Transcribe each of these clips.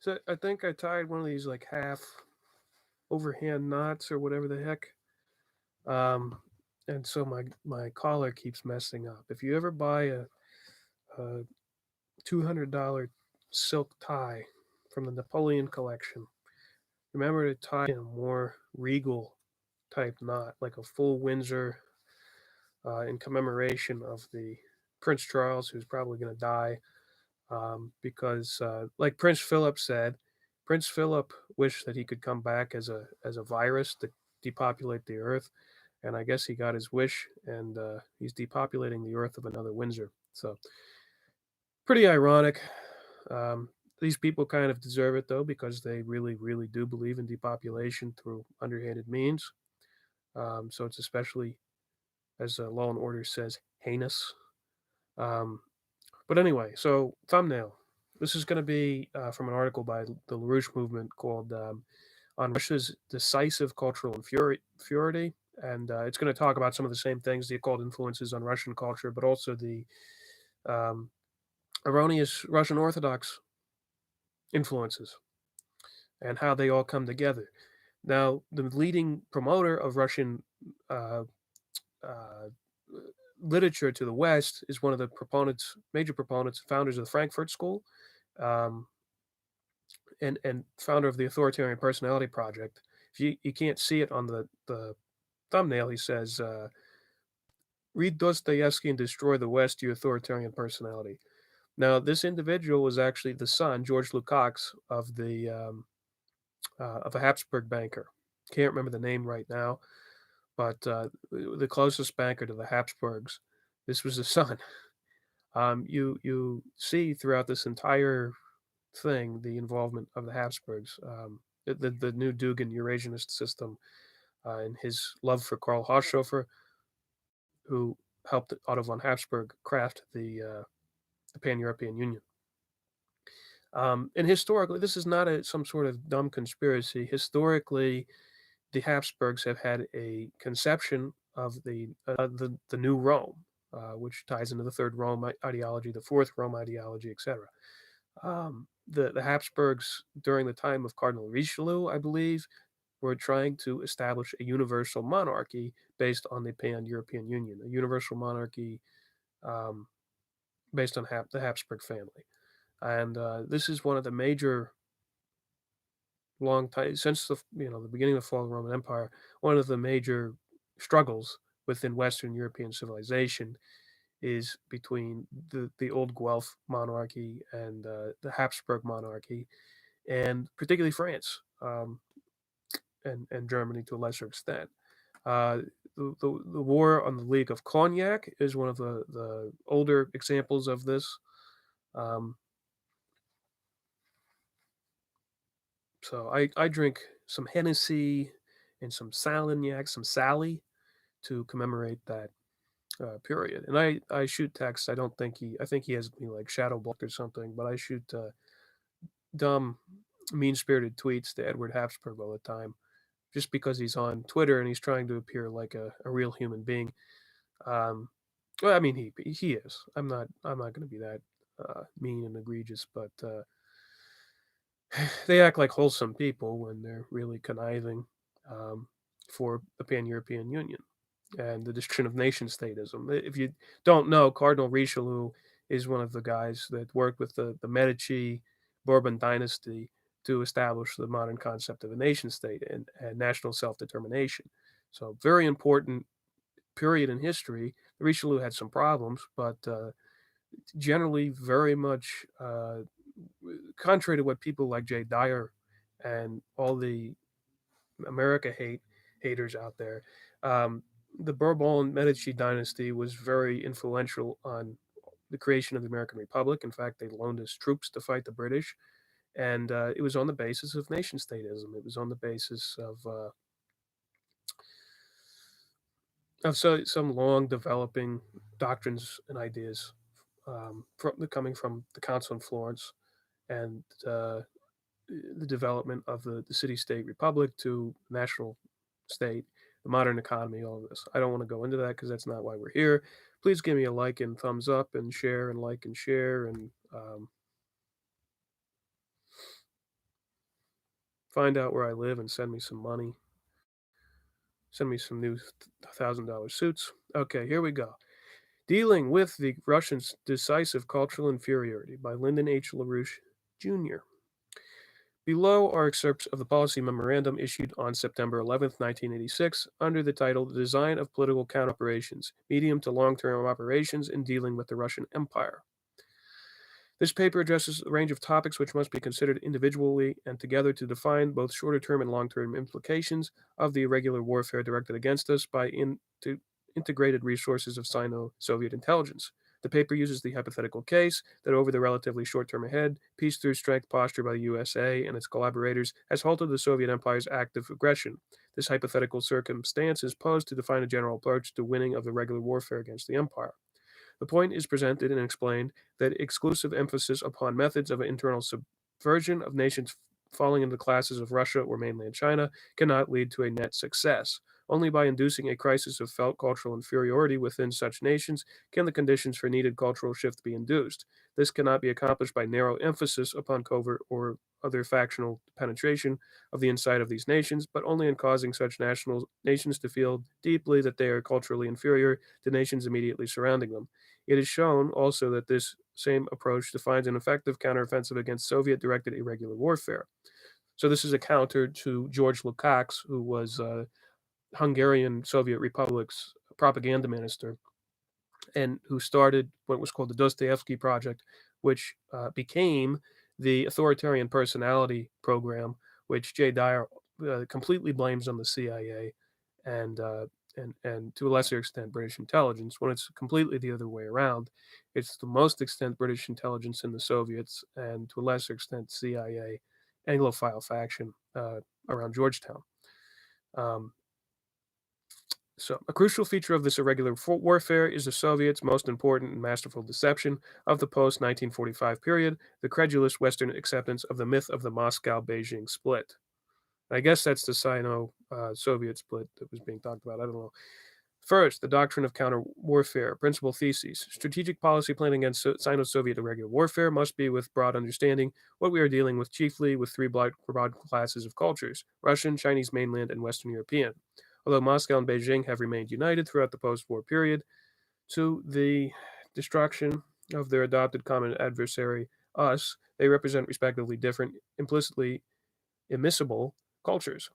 So I think I tied one of these like half overhand knots or whatever the heck. Um, and so my collar keeps messing up. If you ever buy a $200 silk tie from the Napoleon collection, remember to tie in a more regal type knot, like a full Windsor, in commemoration of the Prince Charles, who's probably going to die. Because, like Prince Philip said, Prince Philip wished that he could come back as a virus to depopulate the earth, and I guess he got his wish, and he's depopulating the earth of another Windsor. So pretty ironic. Um, these people kind of deserve it though, because they really, really do believe in depopulation through underhanded means. So it's especially, as Law and Order says, heinous. Um, but anyway, so thumbnail. This is going to be from an article by the Larouche movement called "On Russia's Decisive Cultural Inferiority," and it's going to talk about some of the same things, the occult influences on Russian culture, but also the um, erroneous Russian Orthodox influences and how they all come together. Now, the leading promoter of Russian uh, uh, literature to the West is one of the major proponents, founders of the Frankfurt School, um, and founder of the Authoritarian Personality Project. If you can't see it on the thumbnail, he says, "Read Dostoevsky and destroy the West, you authoritarian personality." Now, this individual was actually the son, George Lukács, of a Habsburg banker. Can't remember the name right now, but the closest banker to the Habsburgs. This was the son. You see throughout this entire thing the involvement of the Habsburgs, the new Dugin Eurasianist system, and his love for Karl Hoshofer, who helped Otto von Habsburg craft the Pan-European Union. And historically, this is not some sort of dumb conspiracy. Historically, the Habsburgs have had a conception of the new Rome, which ties into the third Rome ideology, the fourth Rome ideology, etc. The Habsburgs during the time of Cardinal Richelieu, I believe, were trying to establish a universal monarchy based on the Pan-European Union, a universal monarchy um, based on the Habsburg family. And this is one of the major long time since the beginning of the fall of the Roman Empire. One of the major struggles within Western European civilization is between the old Guelph monarchy and the Habsburg monarchy, and particularly France, and Germany to a lesser extent. Uh, the war on the League of Cognac is one of the older examples of this. Um, so I drink some Hennessy and some Salignac, some Sally, to commemorate that period. And I shoot texts. I think he has me like shadow blocked or something, but I shoot dumb, mean spirited tweets to Edward Habsburg all the time, just because he's on Twitter and he's trying to appear like a real human being. Um, well, I mean, he is. I'm not going to be that mean and egregious, but they act like wholesome people when they're really conniving um, for the Pan European Union and the destruction of nation statism. If you don't know, Cardinal Richelieu is one of the guys that worked with the Medici Bourbon dynasty to establish the modern concept of a nation state and national self determination. So, very important period in history. Richelieu had some problems, but generally very much contrary to what people like Jay Dyer and all the America haters out there. Um, the Bourbon Medici dynasty was very influential on the creation of the American Republic. In fact, they loaned us troops to fight the British, and it was on the basis of nation statism. It was on the basis of some long developing doctrines and ideas coming from the Council in Florence and the development of the city-state republic to national state, the modern economy, all of this. I don't want to go into that because that's not why we're here. Please give me a like and thumbs up and share and like and share and find out where I live and send me some money. Send me some new $1,000 suits. Okay, here we go. Dealing with the Russians' Decisive Cultural Inferiority by Lyndon H. Larouche, Jr. Below are excerpts of the policy memorandum issued on September 11, 1986, under the title The Design of Political Counteroperations, Medium to Long-Term Operations in Dealing with the Russian Empire. This paper addresses a range of topics which must be considered individually and together to define both shorter-term and long-term implications of the irregular warfare directed against us by integrated resources of Sino-Soviet intelligence. The paper uses the hypothetical case that over the relatively short term ahead, peace through strength posture by the USA and its collaborators has halted the Soviet Empire's active aggression. This hypothetical circumstance is posed to define a general approach to winning of the regular warfare against the empire. The point is presented and explained that exclusive emphasis upon methods of internal subversion of nations falling into the classes of Russia or mainland China cannot lead to a net success. Only by inducing a crisis of felt cultural inferiority within such nations can the conditions for needed cultural shift be induced. This cannot be accomplished by narrow emphasis upon covert or other factional penetration of the inside of these nations, but only in causing such nations to feel deeply that they are culturally inferior to nations immediately surrounding them. It is shown also that this same approach defines an effective counteroffensive against Soviet-directed irregular warfare. So this is a counter to George Lukács, who was Hungarian Soviet Republic's propaganda minister, and who started what was called the Dostoevsky Project, which became the authoritarian personality program, which Jay Dyer completely blames on the CIA and to a lesser extent British intelligence, when it's completely the other way around. It's to most extent British intelligence and the Soviets, and to a lesser extent CIA Anglophile faction around Georgetown. So, a crucial feature of this irregular warfare is the Soviets' most important and masterful deception of the post 1945 period, the credulous Western acceptance of the myth of the Moscow Beijing split. I guess that's the Sino Soviet split that was being talked about. I don't know. First, the doctrine of counter warfare, principal theses. Strategic policy planning against Sino Soviet irregular warfare must be with broad understanding what we are dealing with, chiefly with three broad classes of cultures: Russian, Chinese mainland, and Western European. Although Moscow and Beijing have remained united throughout the post war period, to the destruction of their adopted common adversary, us, they represent respectively different, implicitly immiscible cultures.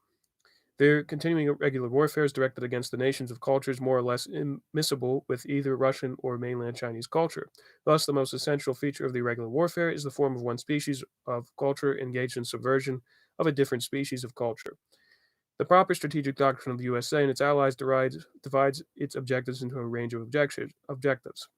Their continuing regular warfare is directed against the nations of cultures more or less immiscible with either Russian or mainland Chinese culture. Thus, the most essential feature of the irregular warfare is the form of one species of culture engaged in subversion of a different species of culture. The proper strategic doctrine of the USA and its allies divides its objectives into a range of objectives,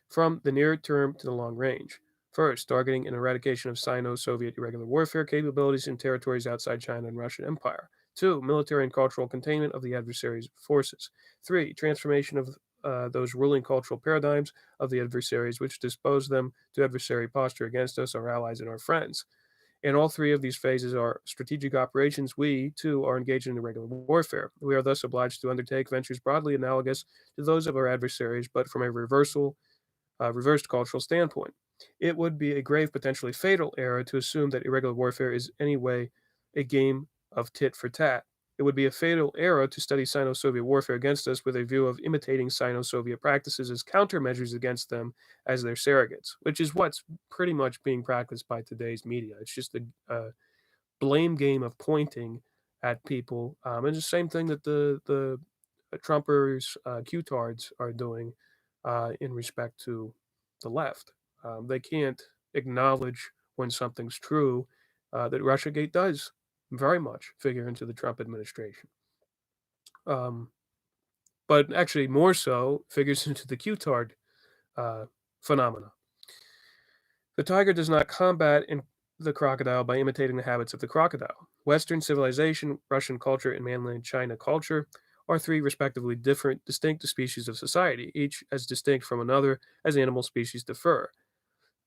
from the near term to the long range. First, targeting an eradication of Sino-Soviet irregular warfare capabilities in territories outside China and Russian Empire. 2. Military and cultural containment of the adversary's forces. 3. Transformation of those ruling cultural paradigms of the adversaries which dispose them to adversary posture against us, our allies, and our friends. In all three of these phases are strategic operations. We, too, are engaged in irregular warfare. We are thus obliged to undertake ventures broadly analogous to those of our adversaries, but from a reversed cultural standpoint. It would be a grave, potentially fatal error to assume that irregular warfare is in any way a game of tit for tat. It would be a fatal error to study Sino-Soviet warfare against us with a view of imitating Sino-Soviet practices as countermeasures against them as their surrogates, which is what's pretty much being practiced by today's media. It's just a blame game of pointing at people, and it's the same thing that the Trumpers, Q-tards, are doing in respect to the left. They can't acknowledge when something's true that Russiagate does very much figure into the Trump administration. But actually, more so, figures into the Q-tard phenomena. The tiger does not combat the crocodile by imitating the habits of the crocodile. Western civilization, Russian culture, and mainland China culture are three respectively distinct species of society, each as distinct from another as animal species differ,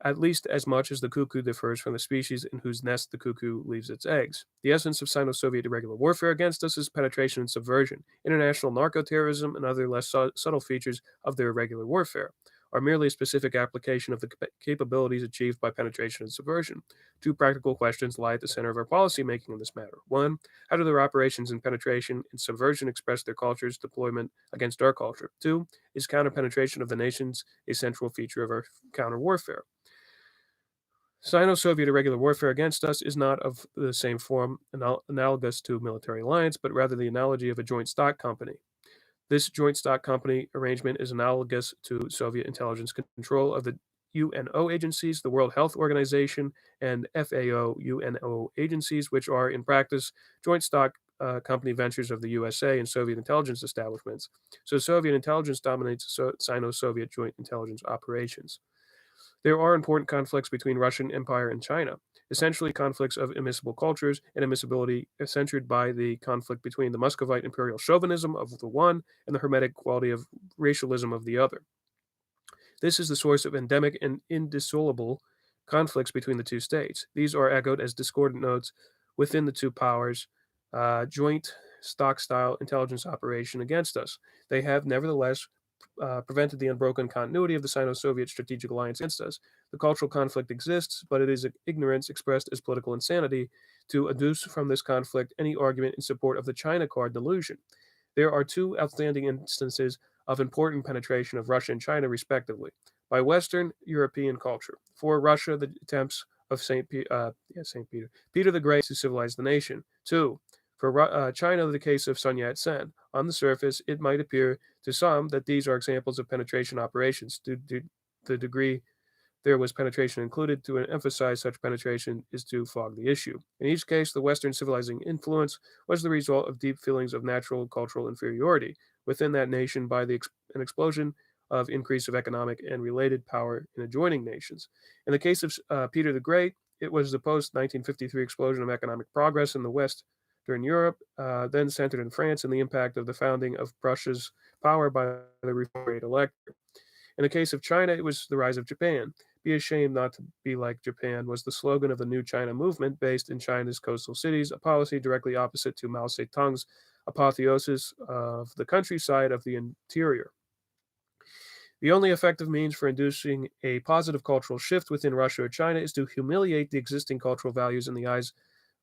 at least as much as the cuckoo differs from the species in whose nest the cuckoo leaves its eggs. The essence of Sino-Soviet irregular warfare against us is penetration and subversion, international narco-terrorism, and other less subtle features of their irregular warfare. are merely a specific application of the capabilities achieved by penetration and subversion. Two practical questions lie at the center of our policymaking in this matter. One, how do their operations in penetration and subversion express their culture's deployment against our culture? Two, is counter-penetration of the nations a central feature of our counter-warfare? Sino-Soviet irregular warfare against us is not of the same form analogous to military alliance, but rather the analogy of a joint stock company. This joint stock company arrangement is analogous to Soviet intelligence control of the UNO agencies, the World Health Organization, and FAO UNO agencies, which are in practice joint stock company ventures of the USA and Soviet intelligence establishments. So Soviet intelligence dominates Sino-Soviet joint intelligence operations. There are important conflicts between Russian Empire and China, essentially conflicts of immiscible cultures and immiscibility censured by the conflict between the Muscovite imperial chauvinism of the one and the Hermetic quality of racialism of the other. This is the source of endemic and indissoluble conflicts between the two states. These are echoed as discordant notes within the two powers' joint stock style intelligence operation against us. They have nevertheless prevented the unbroken continuity of the Sino-Soviet strategic alliance against us. The cultural conflict exists, but it is ignorance expressed as political insanity to adduce from this conflict any argument in support of the China card delusion. There are two outstanding instances of important penetration of Russia and China, respectively, by Western European culture. For Russia, the attempts of Saint Peter the Great to civilize the nation. Two, for China, the case of Sun Yat-sen. On the surface, it might appear to some that these are examples of penetration operations. To the degree there was penetration included, to emphasize such penetration is to fog the issue. In each case, the Western civilizing influence was the result of deep feelings of natural cultural inferiority within that nation by an explosion of increase of economic and related power in adjoining nations. In the case of Peter the Great, it was the post-1953 explosion of economic progress in the West during Europe, then centered in France, and the impact of the founding of Prussia's power by the reformed elector. In the case of China, it was the rise of Japan. Be ashamed not to be like Japan was the slogan of the New China movement based in China's coastal cities, a policy directly opposite to Mao Zedong's apotheosis of the countryside of the interior. The only effective means for inducing a positive cultural shift within Russia or China is to humiliate the existing cultural values in the eyes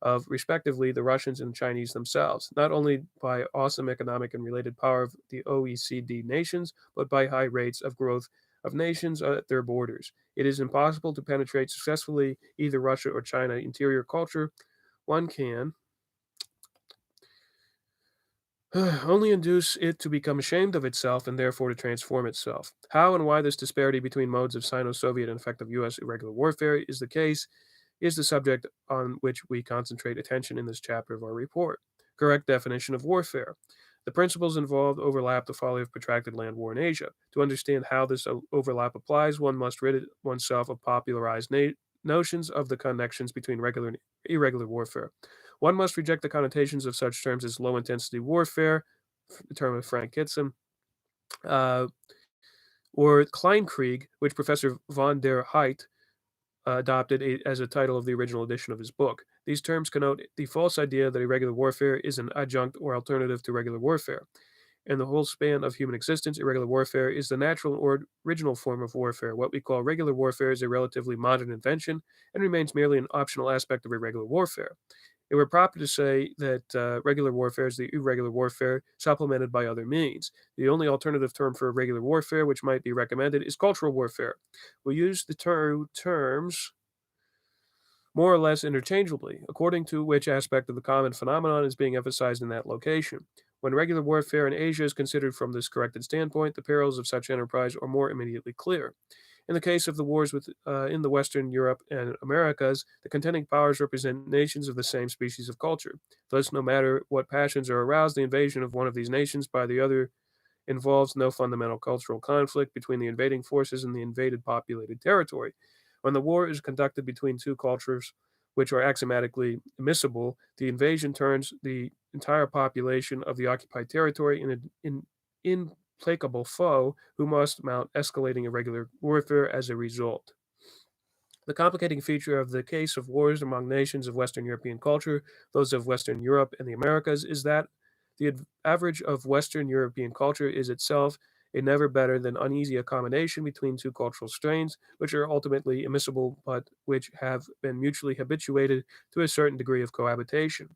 of, respectively, the Russians and Chinese themselves, not only by awesome economic and related power of the OECD nations, but by high rates of growth of nations at their borders. It is impossible to penetrate successfully either Russia or China interior culture. One can only induce it to become ashamed of itself and therefore to transform itself. How and why this disparity between modes of Sino-Soviet and effective U.S. irregular warfare is the case is the subject on which we concentrate attention in this chapter of our report. Correct definition of warfare. The principles involved overlap the folly of protracted land war in Asia. To understand how this overlap applies, one must rid oneself of popularized notions of the connections between regular and irregular warfare. One must reject the connotations of such terms as low intensity warfare, the term of Frank Kitson, uh, or Kleinkrieg, which Professor von der Heydt adopted as a title of the original edition of his book. These terms connote the false idea that irregular warfare is an adjunct or alternative to regular warfare. In the whole span of human existence, irregular warfare is the natural or original form of warfare. What we call regular warfare is a relatively modern invention and remains merely an optional aspect of irregular warfare. It were proper to say that regular warfare is the irregular warfare supplemented by other means. The only alternative term for irregular warfare which might be recommended is cultural warfare. We use the terms more or less interchangeably, according to which aspect of the common phenomenon is being emphasized in that location. When regular warfare in Asia is considered from this corrected standpoint, the perils of such enterprise are more immediately clear. In the case of the wars in the Western Europe and Americas, the contending powers represent nations of the same species of culture. Thus, no matter what passions are aroused, the invasion of one of these nations by the other involves no fundamental cultural conflict between the invading forces and the invaded populated territory. When the war is conducted between two cultures which are axiomatically immiscible, the invasion turns the entire population of the occupied territory into an implacable foe who must mount escalating irregular warfare as a result. The complicating feature of the case of wars among nations of Western European culture, those of Western Europe and the Americas, is that the average of Western European culture is itself a never better than uneasy accommodation between two cultural strains, which are ultimately immiscible but which have been mutually habituated to a certain degree of cohabitation.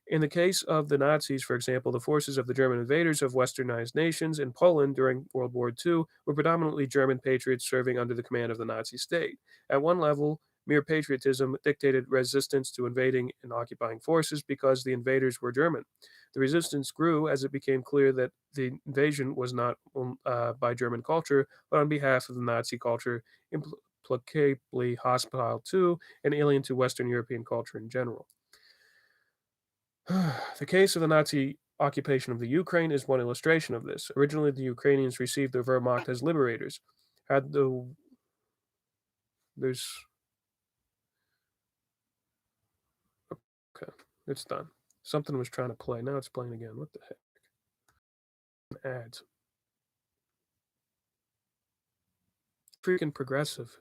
In the case of the Nazis, for example, the forces of the German invaders of westernized nations in Poland during World War II were predominantly German patriots serving under the command of the Nazi state. At one level, mere patriotism dictated resistance to invading and occupying forces because the invaders were German. The resistance grew as it became clear that the invasion was not by German culture, but on behalf of the Nazi culture, implacably hostile to and alien to Western European culture in general. The case of the Nazi occupation of the Ukraine is one illustration of this. Originally, the Ukrainians received their Wehrmacht as liberators. Had the there's okay, it's done. Something was trying to play. Now it's playing again. What the heck? Ads. Freaking progressive.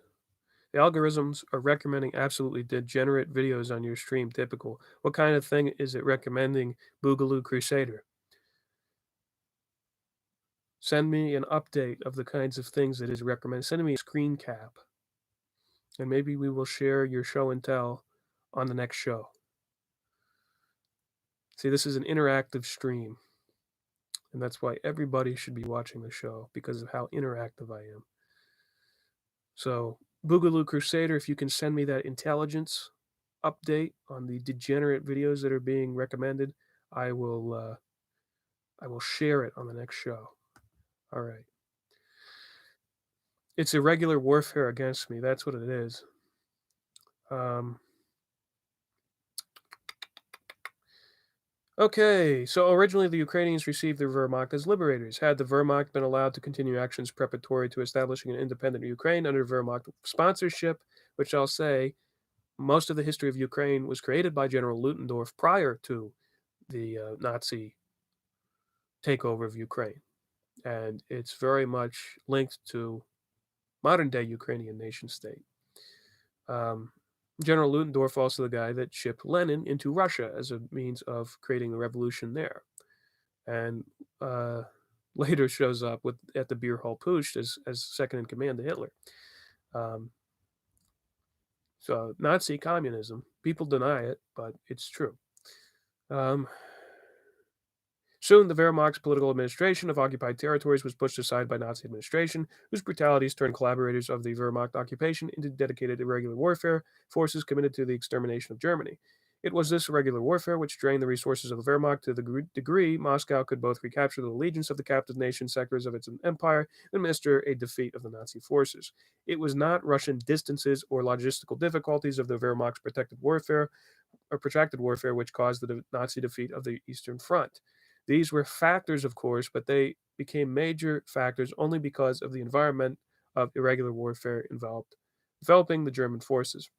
The algorithms are recommending absolutely degenerate videos on your stream. Typical. What kind of thing is it recommending? Boogaloo Crusader. Send me an update of the kinds of things it is recommending. Send me a screen cap, and maybe we will share your show and tell on the next show. See, this is an interactive stream, and that's why everybody should be watching the show because of how interactive I am. So, Boogaloo Crusader, if you can send me that intelligence update on the degenerate videos that are being recommended, I will share it on the next show. All right. It's irregular warfare against me. That's what it is. Okay, so originally the Ukrainians received the Wehrmacht as liberators. Had the Wehrmacht been allowed to continue actions preparatory to establishing an independent Ukraine under Wehrmacht sponsorship, which I'll say most of the history of Ukraine was created by General Ludendorff prior to the Nazi takeover of Ukraine. And it's very much linked to modern day Ukrainian nation state. General Ludendorff, also the guy that shipped Lenin into Russia as a means of creating the revolution there. And later shows up at the beer hall Putsch as second in command to Hitler. So Nazi communism, people deny it, but it's true. Soon, the Wehrmacht's political administration of occupied territories was pushed aside by Nazi administration, whose brutalities turned collaborators of the Wehrmacht occupation into dedicated irregular warfare forces committed to the extermination of Germany. It was this irregular warfare which drained the resources of the Wehrmacht to the degree Moscow could both recapture the allegiance of the captive nation sectors of its empire and administer a defeat of the Nazi forces. It was not Russian distances or logistical difficulties of the Wehrmacht's protracted warfare which caused the Nazi defeat of the Eastern Front. These were factors, of course, but they became major factors only because of the environment of irregular warfare involved developing the German forces.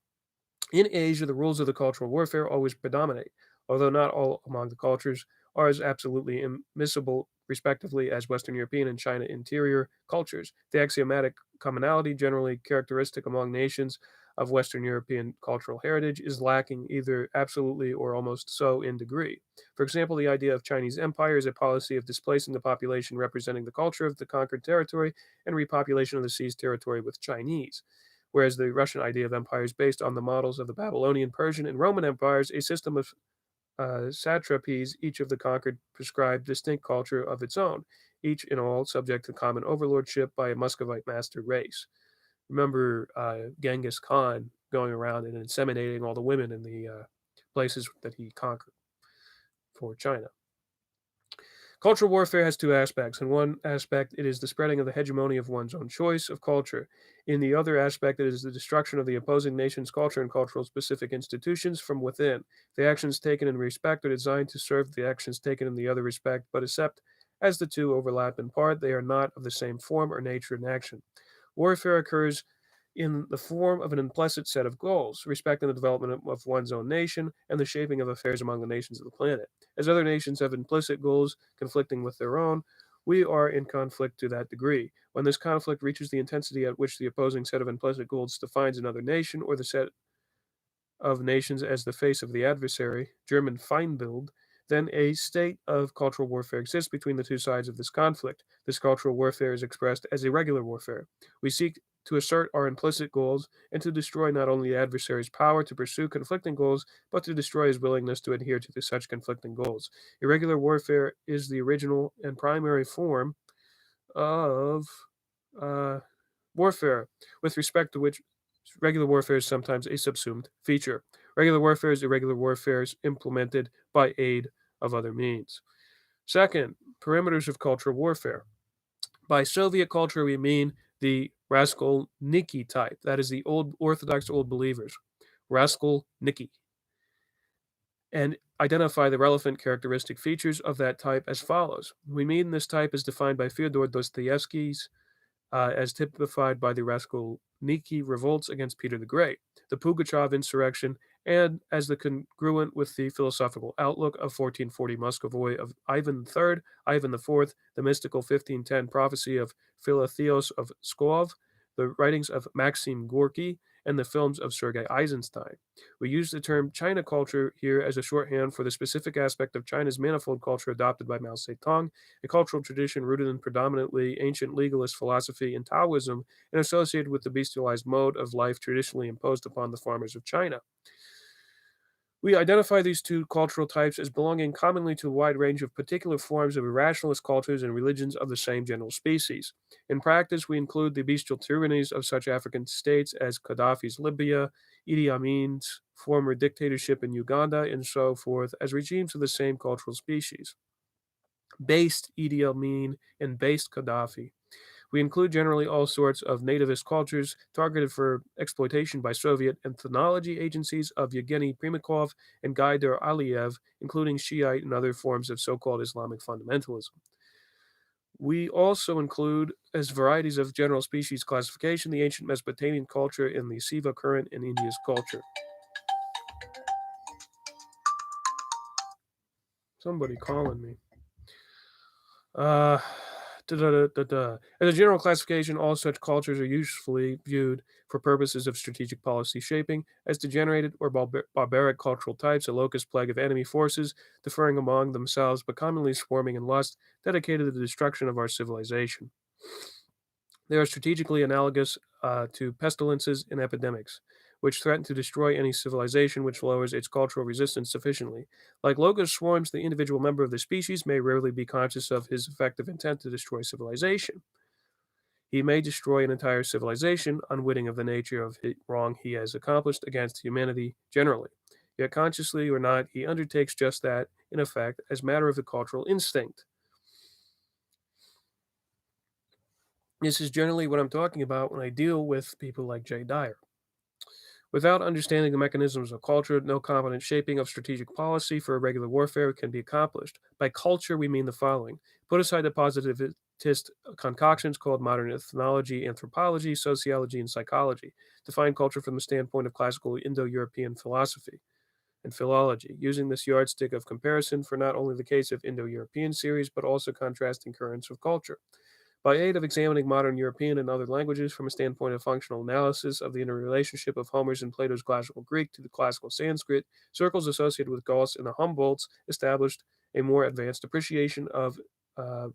In Asia, the rules of the cultural warfare always predominate, although not all among the cultures are as absolutely immiscible, respectively, as Western European and China interior cultures. The axiomatic commonality generally characteristic among nations of Western European cultural heritage is lacking either absolutely or almost so in degree. For example, the idea of Chinese empire is a policy of displacing the population representing the culture of the conquered territory and repopulation of the seized territory with Chinese, whereas the Russian idea of empire is based on the models of the Babylonian, Persian, and Roman empires, a system of satrapies, each of the conquered prescribed distinct culture of its own, each in all subject to common overlordship by a Muscovite master race. Remember Genghis Khan going around and inseminating all the women in the places that he conquered for China. Cultural warfare has two aspects. In one aspect, it is the spreading of the hegemony of one's own choice of culture. In the other aspect, it is the destruction of the opposing nation's culture and cultural specific institutions from within. The actions taken in respect are designed to serve the actions taken in the other respect, but except as the two overlap in part, they are not of the same form or nature in action. Warfare occurs in the form of an implicit set of goals, respecting the development of one's own nation and the shaping of affairs among the nations of the planet. As other nations have implicit goals conflicting with their own, we are in conflict to that degree. When this conflict reaches the intensity at which the opposing set of implicit goals defines another nation or the set of nations as the face of the adversary, German Feindbild, then a state of cultural warfare exists between the two sides of this conflict. This cultural warfare is expressed as irregular warfare. We seek to assert our implicit goals and to destroy not only the adversary's power to pursue conflicting goals, but to destroy his willingness to adhere to such conflicting goals. Irregular warfare is the original and primary form of uh, warfare, with respect to which regular warfare is sometimes a subsumed feature. Regular warfare is irregular warfare implemented by aid of other means. Second, perimeters of cultural warfare. By Soviet culture, we mean the Raskolniki type, that is, the old Orthodox old believers. Raskolniki. And identify the relevant characteristic features of that type as follows. We mean this type is defined by Fyodor Dostoevsky's as typified by the Raskolniki revolts against Peter the Great, the Pugachev insurrection, and as the congruent with the philosophical outlook of 1440 Muscovy of Ivan III, Ivan IV, the mystical 1510 prophecy of Philotheos of Pskov, the writings of Maxim Gorky, and the films of Sergei Eisenstein. We use the term China culture here as a shorthand for the specific aspect of China's manifold culture adopted by Mao Zedong, a cultural tradition rooted in predominantly ancient legalist philosophy and Taoism and associated with the bestialized mode of life traditionally imposed upon the farmers of China. We identify these two cultural types as belonging commonly to a wide range of particular forms of irrationalist cultures and religions of the same general species. In practice, we include the bestial tyrannies of such African states as Gaddafi's Libya, Idi Amin's former dictatorship in Uganda, and so forth, as regimes of the same cultural species. Based Idi Amin and based Gaddafi. We include generally all sorts of nativist cultures targeted for exploitation by Soviet ethnology agencies of Yevgeny Primakov and Gaidar Aliyev, including Shiite and other forms of so-called Islamic fundamentalism. We also include, as varieties of general species classification, the ancient Mesopotamian culture and the Siva current in India's culture. Somebody calling me. As a general classification, all such cultures are usefully viewed for purposes of strategic policy shaping as degenerated or barbaric cultural types, a locust plague of enemy forces, differing among themselves but commonly swarming in lust, dedicated to the destruction of our civilization. They are strategically analogous to pestilences and epidemics, which threaten to destroy any civilization which lowers its cultural resistance sufficiently. Like locust swarms, the individual member of the species may rarely be conscious of his effective intent to destroy civilization. He may destroy an entire civilization, unwitting of the nature of the wrong he has accomplished against humanity generally. Yet, consciously or not, he undertakes just that, in effect, as matter of the cultural instinct. This is generally what I'm talking about when I deal with people like Jay Dyer. Without understanding the mechanisms of culture, no competent shaping of strategic policy for irregular warfare can be accomplished. By culture, we mean the following. Put aside the positivist concoctions called modern ethnology, anthropology, sociology, and psychology. Define culture from the standpoint of classical Indo-European philosophy and philology, using this yardstick of comparison for not only the case of Indo-European series, but also contrasting currents of culture. By aid of examining modern European and other languages from a standpoint of functional analysis of the interrelationship of Homer's and Plato's classical Greek to the classical Sanskrit, circles associated with Gauss and the Humboldts established a more advanced appreciation of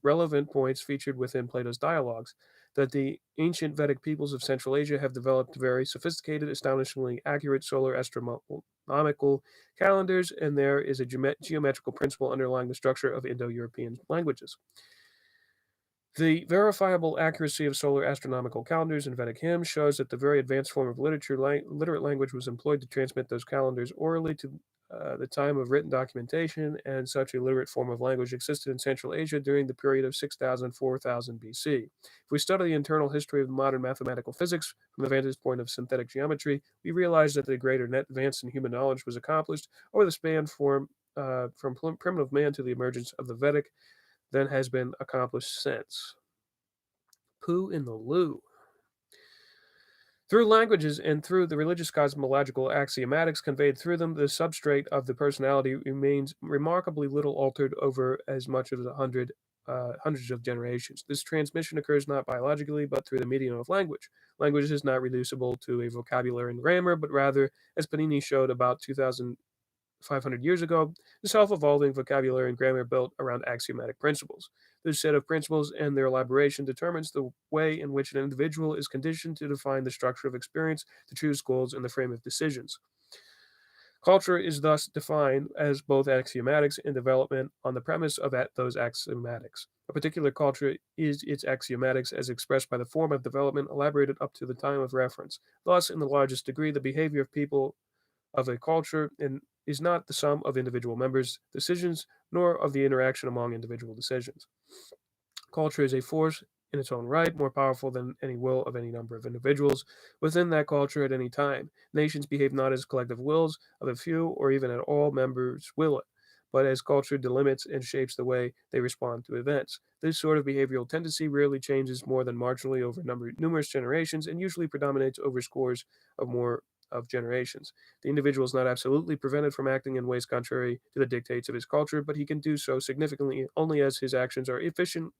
relevant points featured within Plato's dialogues. That the ancient Vedic peoples of Central Asia have developed very sophisticated, astonishingly accurate solar astronomical calendars, and there is a geometrical principle underlying the structure of Indo-European languages. The verifiable accuracy of solar astronomical calendars in Vedic hymns shows that the very advanced form of literate language was employed to transmit those calendars orally to the time of written documentation, and such a literate form of language existed in Central Asia during the period of 6000 4000 BC. If we study the internal history of modern mathematical physics from the vantage point of synthetic geometry, we realize that the greater net advance in human knowledge was accomplished over the span from primitive man to the emergence of the Vedic than has been accomplished since. Pooh in the loo. Through languages and through the religious cosmological axiomatics conveyed through them, the substrate of the personality remains remarkably little altered over as much as hundreds of generations. This transmission occurs not biologically, but through the medium of language. Language is not reducible to a vocabulary and grammar, but rather, as Panini showed about 2000 500 years ago, the self-evolving vocabulary and grammar built around axiomatic principles. This set of principles and their elaboration determines the way in which an individual is conditioned to define the structure of experience, to choose goals, and the frame of decisions. Culture is thus defined as both axiomatics and development on the premise of those axiomatics. A particular culture is its axiomatics as expressed by the form of development elaborated up to the time of reference. Thus, in the largest degree, the behavior of people of a culture is not the sum of individual members' decisions, nor of the interaction among individual decisions. Culture is a force in its own right, more powerful than any will of any number of individuals within that culture at any time. Nations behave not as collective wills of a few or even at all members will it, but as culture delimits and shapes the way they respond to events. This sort of behavioral tendency rarely changes more than marginally over numerous generations and usually predominates over scores of generations. The individual is not absolutely prevented from acting in ways contrary to the dictates of his culture, but he can do so significantly only as his actions are efficient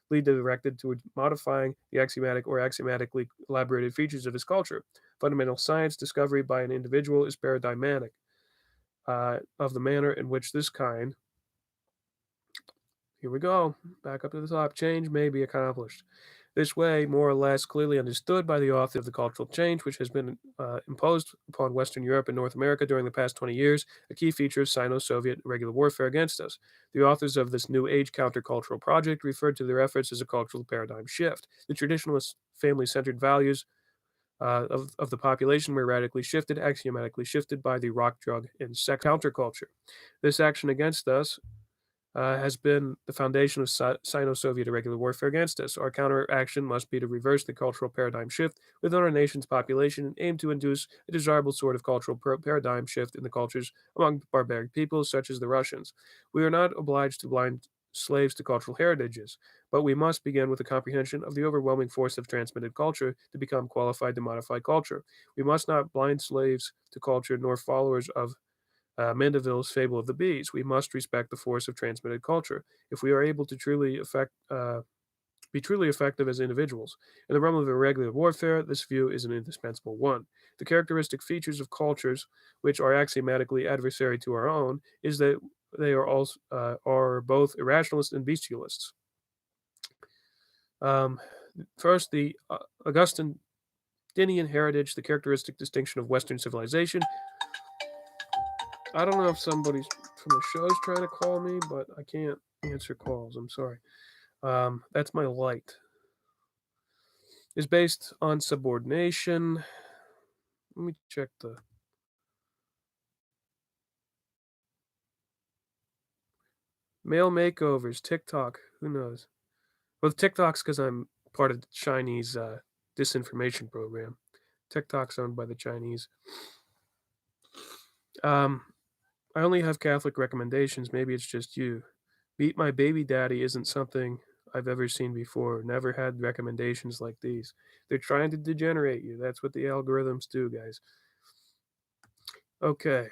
directed toward modifying the axiomatic or axiomatically elaborated features of his culture. Fundamental science discovery by an individual is paradigmatic of the manner in which this kind, here we go, back up to the top, change may be accomplished. This way, more or less clearly understood by the author of the cultural change, which has been imposed upon Western Europe and North America during the past 20 years, a key feature of Sino-Soviet irregular warfare against us. The authors of this New Age countercultural project referred to their efforts as a cultural paradigm shift. The traditionalist family-centered values of the population were radically shifted, axiomatically shifted by the rock, drug, and sex counterculture. This action against us has been the foundation of Sino-Soviet irregular warfare against us. Our counteraction must be to reverse the cultural paradigm shift within our nation's population and aim to induce a desirable sort of cultural paradigm shift in the cultures among barbaric peoples such as the Russians. We are not obliged to blind slaves to cultural heritages, but we must begin with a comprehension of the overwhelming force of transmitted culture to become qualified to modify culture. We must not blind slaves to culture nor followers of Mandeville's Fable of the Bees. We must respect the force of transmitted culture if we are able to be truly effective as individuals. In the realm of irregular warfare, this view is an indispensable one. The characteristic features of cultures which are axiomatically adversary to our own is that they are both irrationalists and bestialists. First, the Augustinian heritage, the characteristic distinction of Western civilization. I don't know if somebody from the show is trying to call me, but I can't answer calls. I'm sorry. That's my light. Is based on subordination. Let me check the male makeovers, TikTok. Who knows? Well, TikTok's because I'm part of the Chinese disinformation program. TikTok's owned by the Chinese. I only have Catholic recommendations. Maybe it's just you. Meet My Baby Daddy isn't something I've ever seen before. Never had recommendations like these. They're trying to degenerate you. That's what the algorithms do, guys. Okay.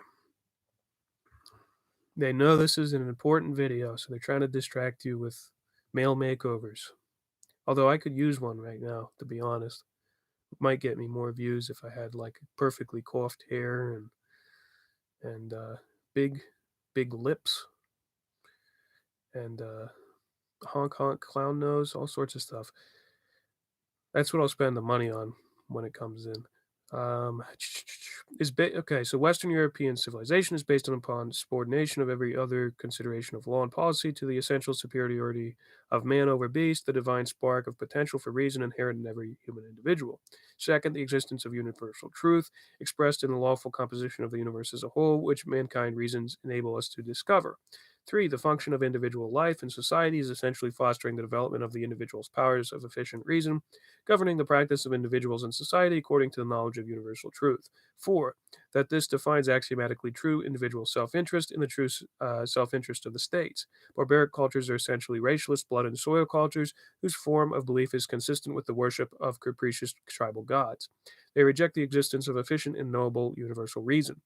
They know this is an important video, so they're trying to distract you with male makeovers. Although I could use one right now, to be honest. It might get me more views if I had like perfectly coiffed hair and big lips and honk clown nose, all sorts of stuff. That's what I'll spend the money on when it comes in. Okay, so Western European civilization is based upon subordination of every other consideration of law and policy to the essential superiority of man over beast, the divine spark of potential for reason inherent in every human individual. Second, the existence of universal truth expressed in the lawful composition of the universe as a whole, which mankind reasons enable us to discover. Three, the function of individual life in society is essentially fostering the development of the individual's powers of efficient reason, governing the practice of individuals in society according to the knowledge of universal truth. Four, that this defines axiomatically true individual self-interest in the true self-interest of the states. Barbaric cultures are essentially racialist blood and soil cultures whose form of belief is consistent with the worship of capricious tribal gods. They reject the existence of efficient and knowable universal reason.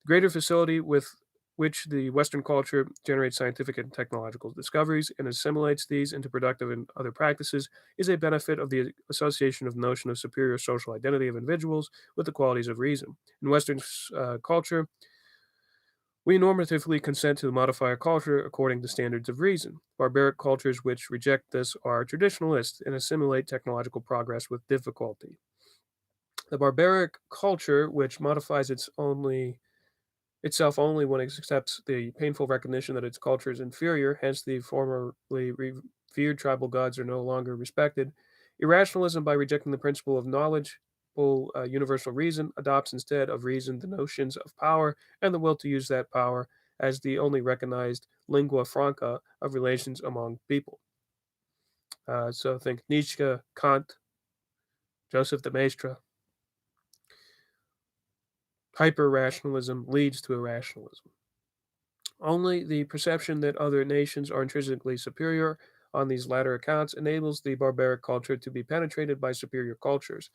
The greater facility with which the Western culture generates scientific and technological discoveries and assimilates these into productive and other practices is a benefit of the association of the notion of superior social identity of individuals with the qualities of reason. In Western culture, We normatively consent to modify a culture according to standards of reason. Barbaric cultures which reject this are traditionalists and assimilate technological progress with difficulty. The barbaric culture, which modifies itself only when it accepts the painful recognition that its culture is inferior, hence the formerly revered tribal gods are no longer respected. Irrationalism, by rejecting the principle of knowledge, universal reason, adopts instead of reason the notions of power and the will to use that power as the only recognized lingua franca of relations among people. So think Nietzsche, Kant, Joseph de Maistre. Hyper-rationalism leads to irrationalism. Only the perception that other nations are intrinsically superior on these latter accounts enables the barbaric culture to be penetrated by superior cultures.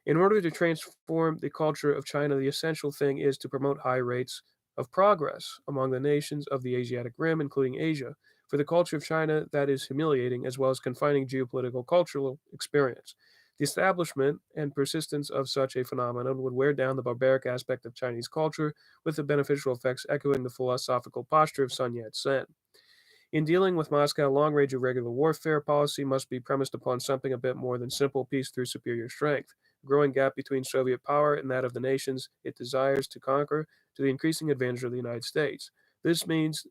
In order to transform the culture of China, the essential thing is to promote high rates of progress among the nations of the Asiatic Rim, including Asia. For the culture of China, that is humiliating as well as confining geopolitical cultural experience. The establishment and persistence of such a phenomenon would wear down the barbaric aspect of Chinese culture, with the beneficial effects echoing the philosophical posture of Sun Yat sen. In dealing with Moscow, long range irregular warfare policy must be premised upon something a bit more than simple peace through superior strength. A growing gap between Soviet power and that of the nations it desires to conquer, to the increasing advantage of the United States. This means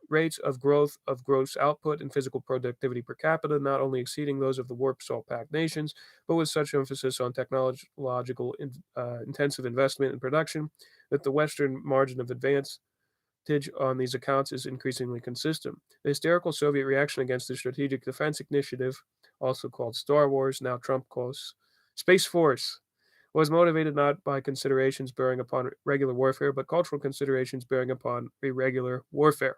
rates of growth of gross output and physical productivity per capita not only exceeding those of the Warp Salt Pact nations, but with such emphasis on technological intensive investment and production that the Western margin of advance on these accounts is increasingly consistent. The hysterical Soviet reaction against the Strategic Defense Initiative, also called Star Wars, now Trump calls Space Force, was motivated not by considerations bearing upon regular warfare, but cultural considerations bearing upon irregular warfare.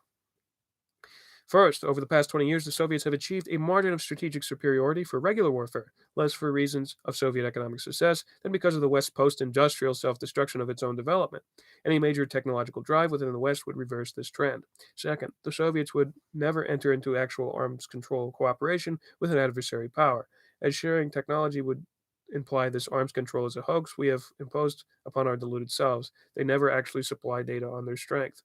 First, over the past 20 years, the Soviets have achieved a margin of strategic superiority for regular warfare, less for reasons of Soviet economic success than because of the West's post industrial self destruction of its own development. Any major technological drive within the West would reverse this trend. Second, the Soviets would never enter into actual arms control cooperation with an adversary power, as sharing technology would imply this arms control is a hoax we have imposed upon our deluded selves. They never actually supply data on their strength.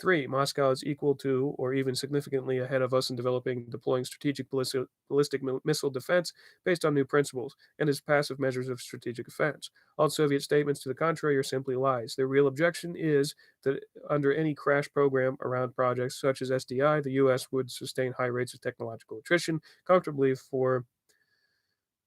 Three, Moscow is equal to or even significantly ahead of us in developing and deploying strategic ballistic missile defense based on new principles and as passive measures of strategic offense. All Soviet statements to the contrary are simply lies. Their real objection is that under any crash program around projects such as SDI, the U.S. would sustain high rates of technological attrition comfortably for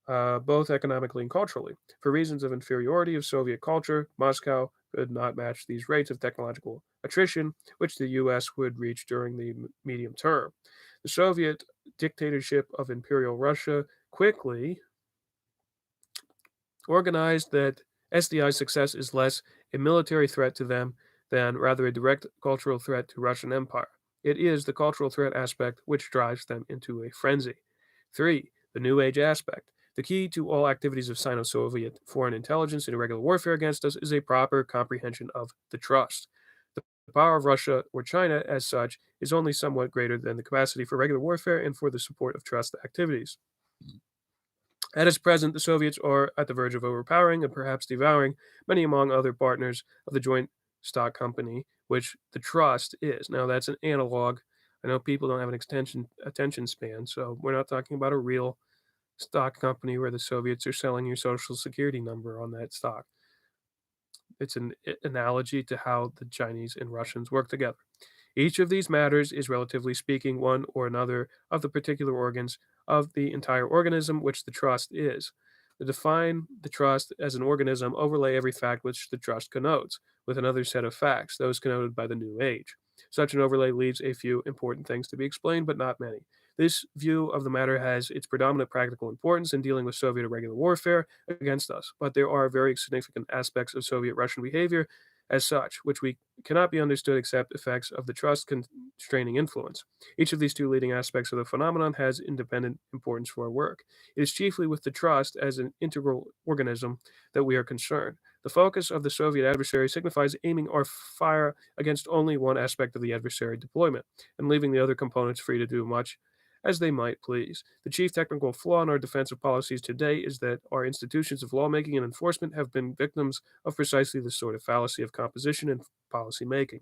both economically and culturally. For reasons of inferiority of Soviet culture, Moscow could not match these rates of technological attrition, which the U.S. would reach during the medium term. The Soviet dictatorship of Imperial Russia quickly organized that SDI's success is less a military threat to them than rather a direct cultural threat to Russian Empire. It is the cultural threat aspect which drives them into a frenzy. Three, the New Age aspect. The key to all activities of Sino Soviet foreign intelligence and irregular warfare against us is a proper comprehension of the trust. The power of Russia or China, as such, is only somewhat greater than the capacity for regular warfare and for the support of trust activities. At its present, the Soviets are at the verge of overpowering and perhaps devouring many among other partners of the joint stock company, which the trust is. Now, that's an analog. I know people don't have an attention span, so we're not talking about a real stock company where the Soviets are selling your social security number on that stock. It's an analogy to how the Chinese and Russians work together. Each of these matters is, relatively speaking, one or another of the particular organs of the entire organism which the trust is. To define the trust as an organism, overlay every fact which the trust connotes, with another set of facts, those connoted by the New Age. Such an overlay leaves a few important things to be explained, but not many. This view of the matter has its predominant practical importance in dealing with Soviet irregular warfare against us, but there are very significant aspects of Soviet Russian behavior as such, which we cannot be understood except effects of the trust constraining influence. Each of these two leading aspects of the phenomenon has independent importance for our work. It is chiefly with the trust as an integral organism that we are concerned. The focus of the Soviet adversary signifies aiming our fire against only one aspect of the adversary deployment, and leaving the other components free to do much as they might please. The chief technical flaw in our defensive policies today is that our institutions of lawmaking and enforcement have been victims of precisely this sort of fallacy of composition and policy making.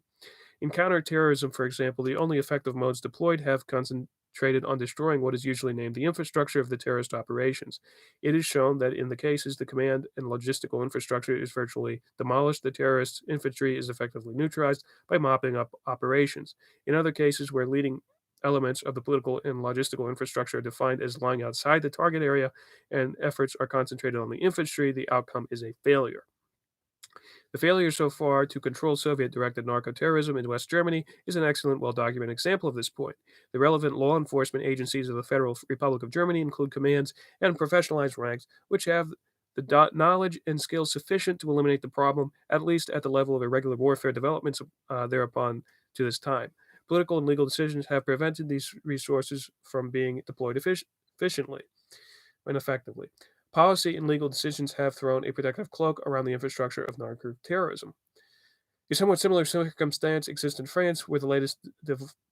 In counterterrorism, for example, the only effective modes deployed have concentrated on destroying what is usually named the infrastructure of the terrorist operations. It is shown that in the cases the command and logistical infrastructure is virtually demolished, the terrorist infantry is effectively neutralized by mopping up operations. In other cases where leading elements of the political and logistical infrastructure are defined as lying outside the target area and efforts are concentrated on the infantry, the outcome is a failure. The failure so far to control Soviet directed narco terrorism in West Germany is an excellent, well documented example of this point. The relevant law enforcement agencies of the Federal Republic of Germany include commands and professionalized ranks, which have the knowledge and skills sufficient to eliminate the problem, at least at the level of irregular warfare developments thereupon to this time. Political and legal decisions have prevented these resources from being deployed efficiently and effectively. Policy and legal decisions have thrown a protective cloak around the infrastructure of narco terrorism. A somewhat similar circumstance exists in France, where the latest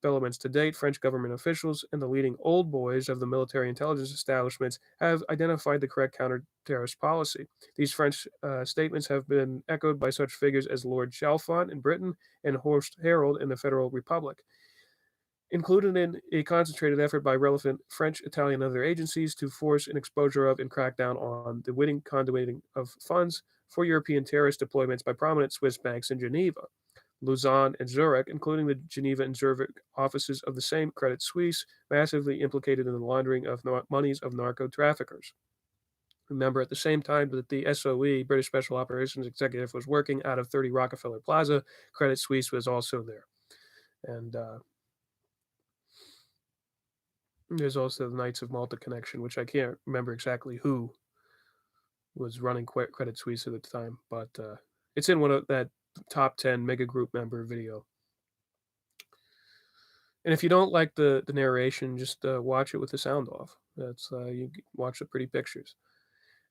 developments to date, French government officials and the leading old boys of the military intelligence establishments have identified the correct counter-terrorist policy. These French statements have been echoed by such figures as Lord Chalfont in Britain and Horst Herold in the Federal Republic. Included in a concentrated effort by relevant French, Italian, and other agencies to force an exposure of and crack down on the witting conduiting of funds for European terrorist deployments by prominent Swiss banks in Geneva, Lausanne, and Zurich, including the Geneva and Zurich offices of the same Credit Suisse, massively implicated in the laundering of monies of narco traffickers. Remember, at the same time that the SOE, British Special Operations Executive, was working out of 30 Rockefeller Plaza, Credit Suisse was also there. And there's also the Knights of Malta connection, which I can't remember exactly who was running Credit Suisse at the time, but it's in one of that top 10 mega group member video. And if you don't like the narration, just watch it with the sound off. That's you watch the pretty pictures.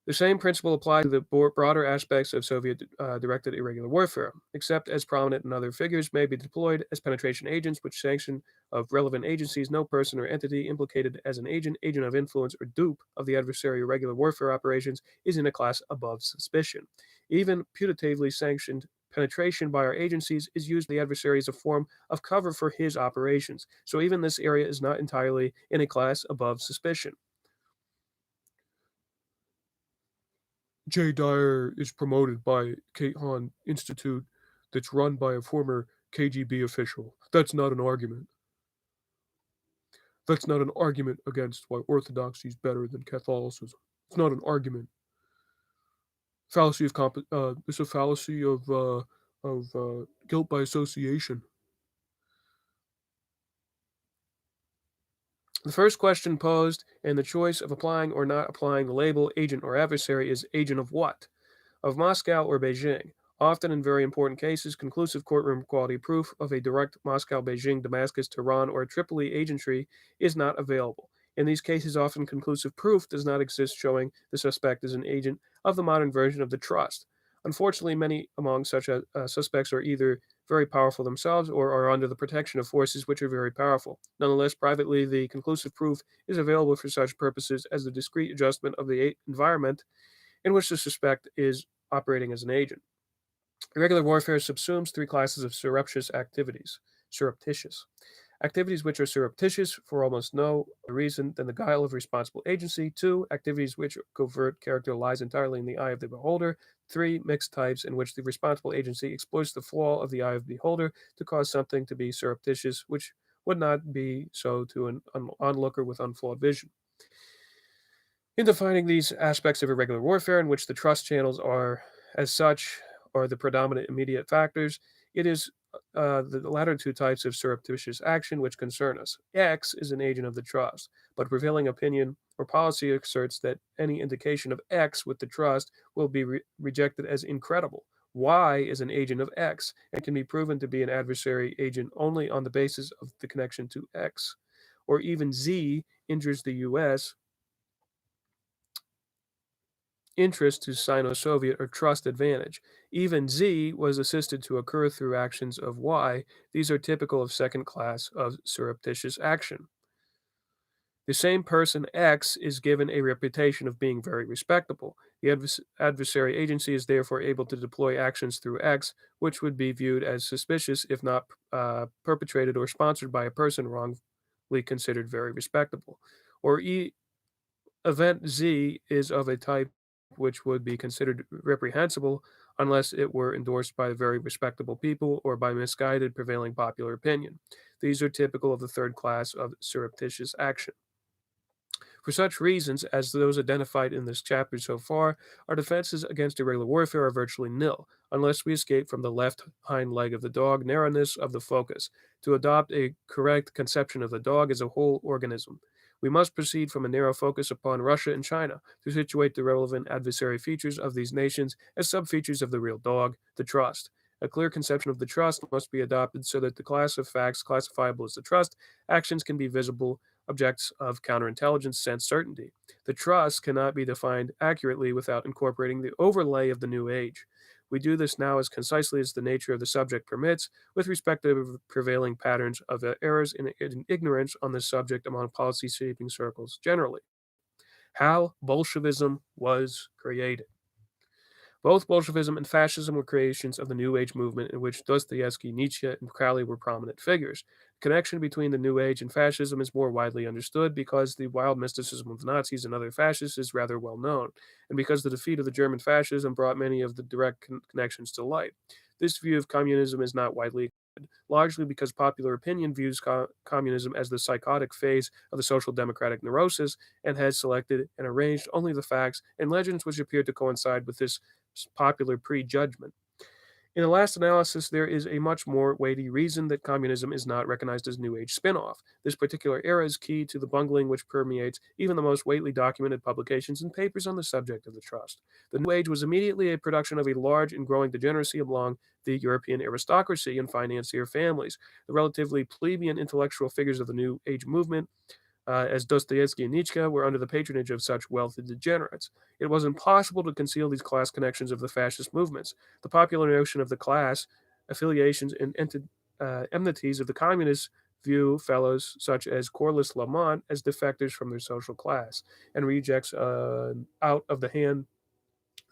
The same principle applies to the broader aspects of Soviet directed irregular warfare, except as prominent and other figures may be deployed as penetration agents, which sanction of relevant agencies, no person or entity implicated as an agent, agent of influence, or dupe of the adversary irregular warfare operations is in a class above suspicion. Even putatively sanctioned penetration by our agencies is used by the adversary as a form of cover for his operations, so even this area is not entirely in a class above suspicion. Jay Dyer is promoted by Kate Hahn Institute that's run by a former KGB official. That's not an argument. That's not an argument against why orthodoxy is better than Catholicism. It's not an argument. Fallacy of it's a fallacy of guilt by association. The first question posed in the choice of applying or not applying the label agent or adversary is agent of what? Of Moscow or Beijing. Often in very important cases, conclusive courtroom quality proof of a direct Moscow, Beijing, Damascus, Tehran, or Tripoli agentry is not available. In these cases, often conclusive proof does not exist showing the suspect is an agent of the modern version of the trust. Unfortunately, many among such suspects are either very powerful themselves or are under the protection of forces which are very powerful. Nonetheless, privately, the conclusive proof is available for such purposes as the discrete adjustment of the environment in which the suspect is operating as an agent. Irregular warfare subsumes three classes of surreptitious activities. Surreptitious. Activities which are surreptitious for almost no reason than the guile of responsible agency. 2. Activities which covert character lies entirely in the eye of the beholder. 3. Mixed types in which the responsible agency exploits the flaw of the eye of the beholder to cause something to be surreptitious, which would not be so to an onlooker with unflawed vision. In defining these aspects of irregular warfare in which the trust channels are, as such, are the predominant immediate factors, it is the latter two types of surreptitious action which concern us. X is an agent of the trust, but prevailing opinion or policy asserts that any indication of X with the trust will be rejected as incredible. Y is an agent of X and can be proven to be an adversary agent only on the basis of the connection to X. Or even Z injures the U.S. interest to Sino-Soviet or trust advantage. Even Z was assisted to occur through actions of Y. These are typical of second class of surreptitious action. The same person X is given a reputation of being very respectable. The adversary agency is therefore able to deploy actions through X, which would be viewed as suspicious if not perpetrated or sponsored by a person wrongly considered very respectable. Or event Z is of a type which would be considered reprehensible unless it were endorsed by very respectable people or by misguided prevailing popular opinion. These are typical of the third class of surreptitious action. For such reasons as those identified in this chapter so far, our defenses against irregular warfare are virtually nil, unless we escape from the left hind leg of the dog narrowness of the focus, to adopt a correct conception of the dog as a whole organism. We must proceed from a narrow focus upon Russia and China to situate the relevant adversary features of these nations as subfeatures of the real dog, the trust. A clear conception of the trust must be adopted so that the class of facts classifiable as the trust actions can be visible objects of counterintelligence sense certainty. The trust cannot be defined accurately without incorporating the overlay of the new age. We do this now as concisely as the nature of the subject permits, with respect to the prevailing patterns of errors and ignorance on this subject among policy shaping circles generally. How Bolshevism was created. Both Bolshevism and fascism were creations of the New Age movement in which Dostoevsky, Nietzsche, and Crowley were prominent figures. The connection between the New Age and fascism is more widely understood because the wild mysticism of Nazis and other fascists is rather well known, and because the defeat of the German fascism brought many of the direct connections to light. This view of communism is not widely accepted, largely because popular opinion views communism as the psychotic phase of the social democratic neurosis and has selected and arranged only the facts and legends which appear to coincide with this popular prejudgment. In the last analysis, there is a much more weighty reason that communism is not recognized as New Age spin-off. This particular era is key to the bungling which permeates even the most weighty documented publications and papers on the subject of the trust. The New Age was immediately a production of a large and growing degeneracy among the European aristocracy and financier families. The relatively plebeian intellectual figures of the New Age movement as Dostoevsky and Nietzsche were under the patronage of such wealthy degenerates. It was impossible to conceal these class connections of the fascist movements. The popular notion of the class, affiliations, and enmities of the communists view fellows such as Corliss Lamont as defectors from their social class, and rejects out of the hand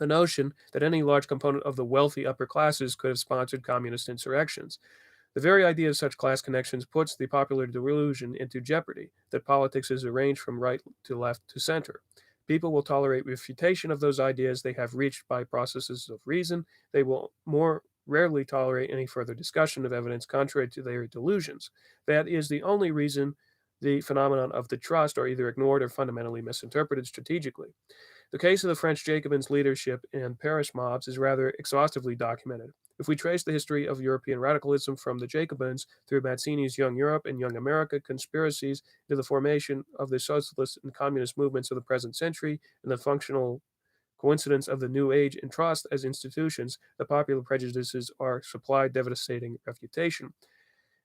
the notion that any large component of the wealthy upper classes could have sponsored communist insurrections. The very idea of such class connections puts the popular delusion into jeopardy that politics is arranged from right to left to center. People will tolerate refutation of those ideas they have reached by processes of reason. They will more rarely tolerate any further discussion of evidence contrary to their delusions. That is the only reason the phenomenon of the trust are either ignored or fundamentally misinterpreted strategically. The case of the French Jacobins' leadership in Paris mobs is rather exhaustively documented. If we trace the history of European radicalism from the Jacobins through Mazzini's Young Europe and Young America conspiracies to the formation of the socialist and communist movements of the present century and the functional coincidence of the New Age and trust as institutions, the popular prejudices are supplied devastating refutation.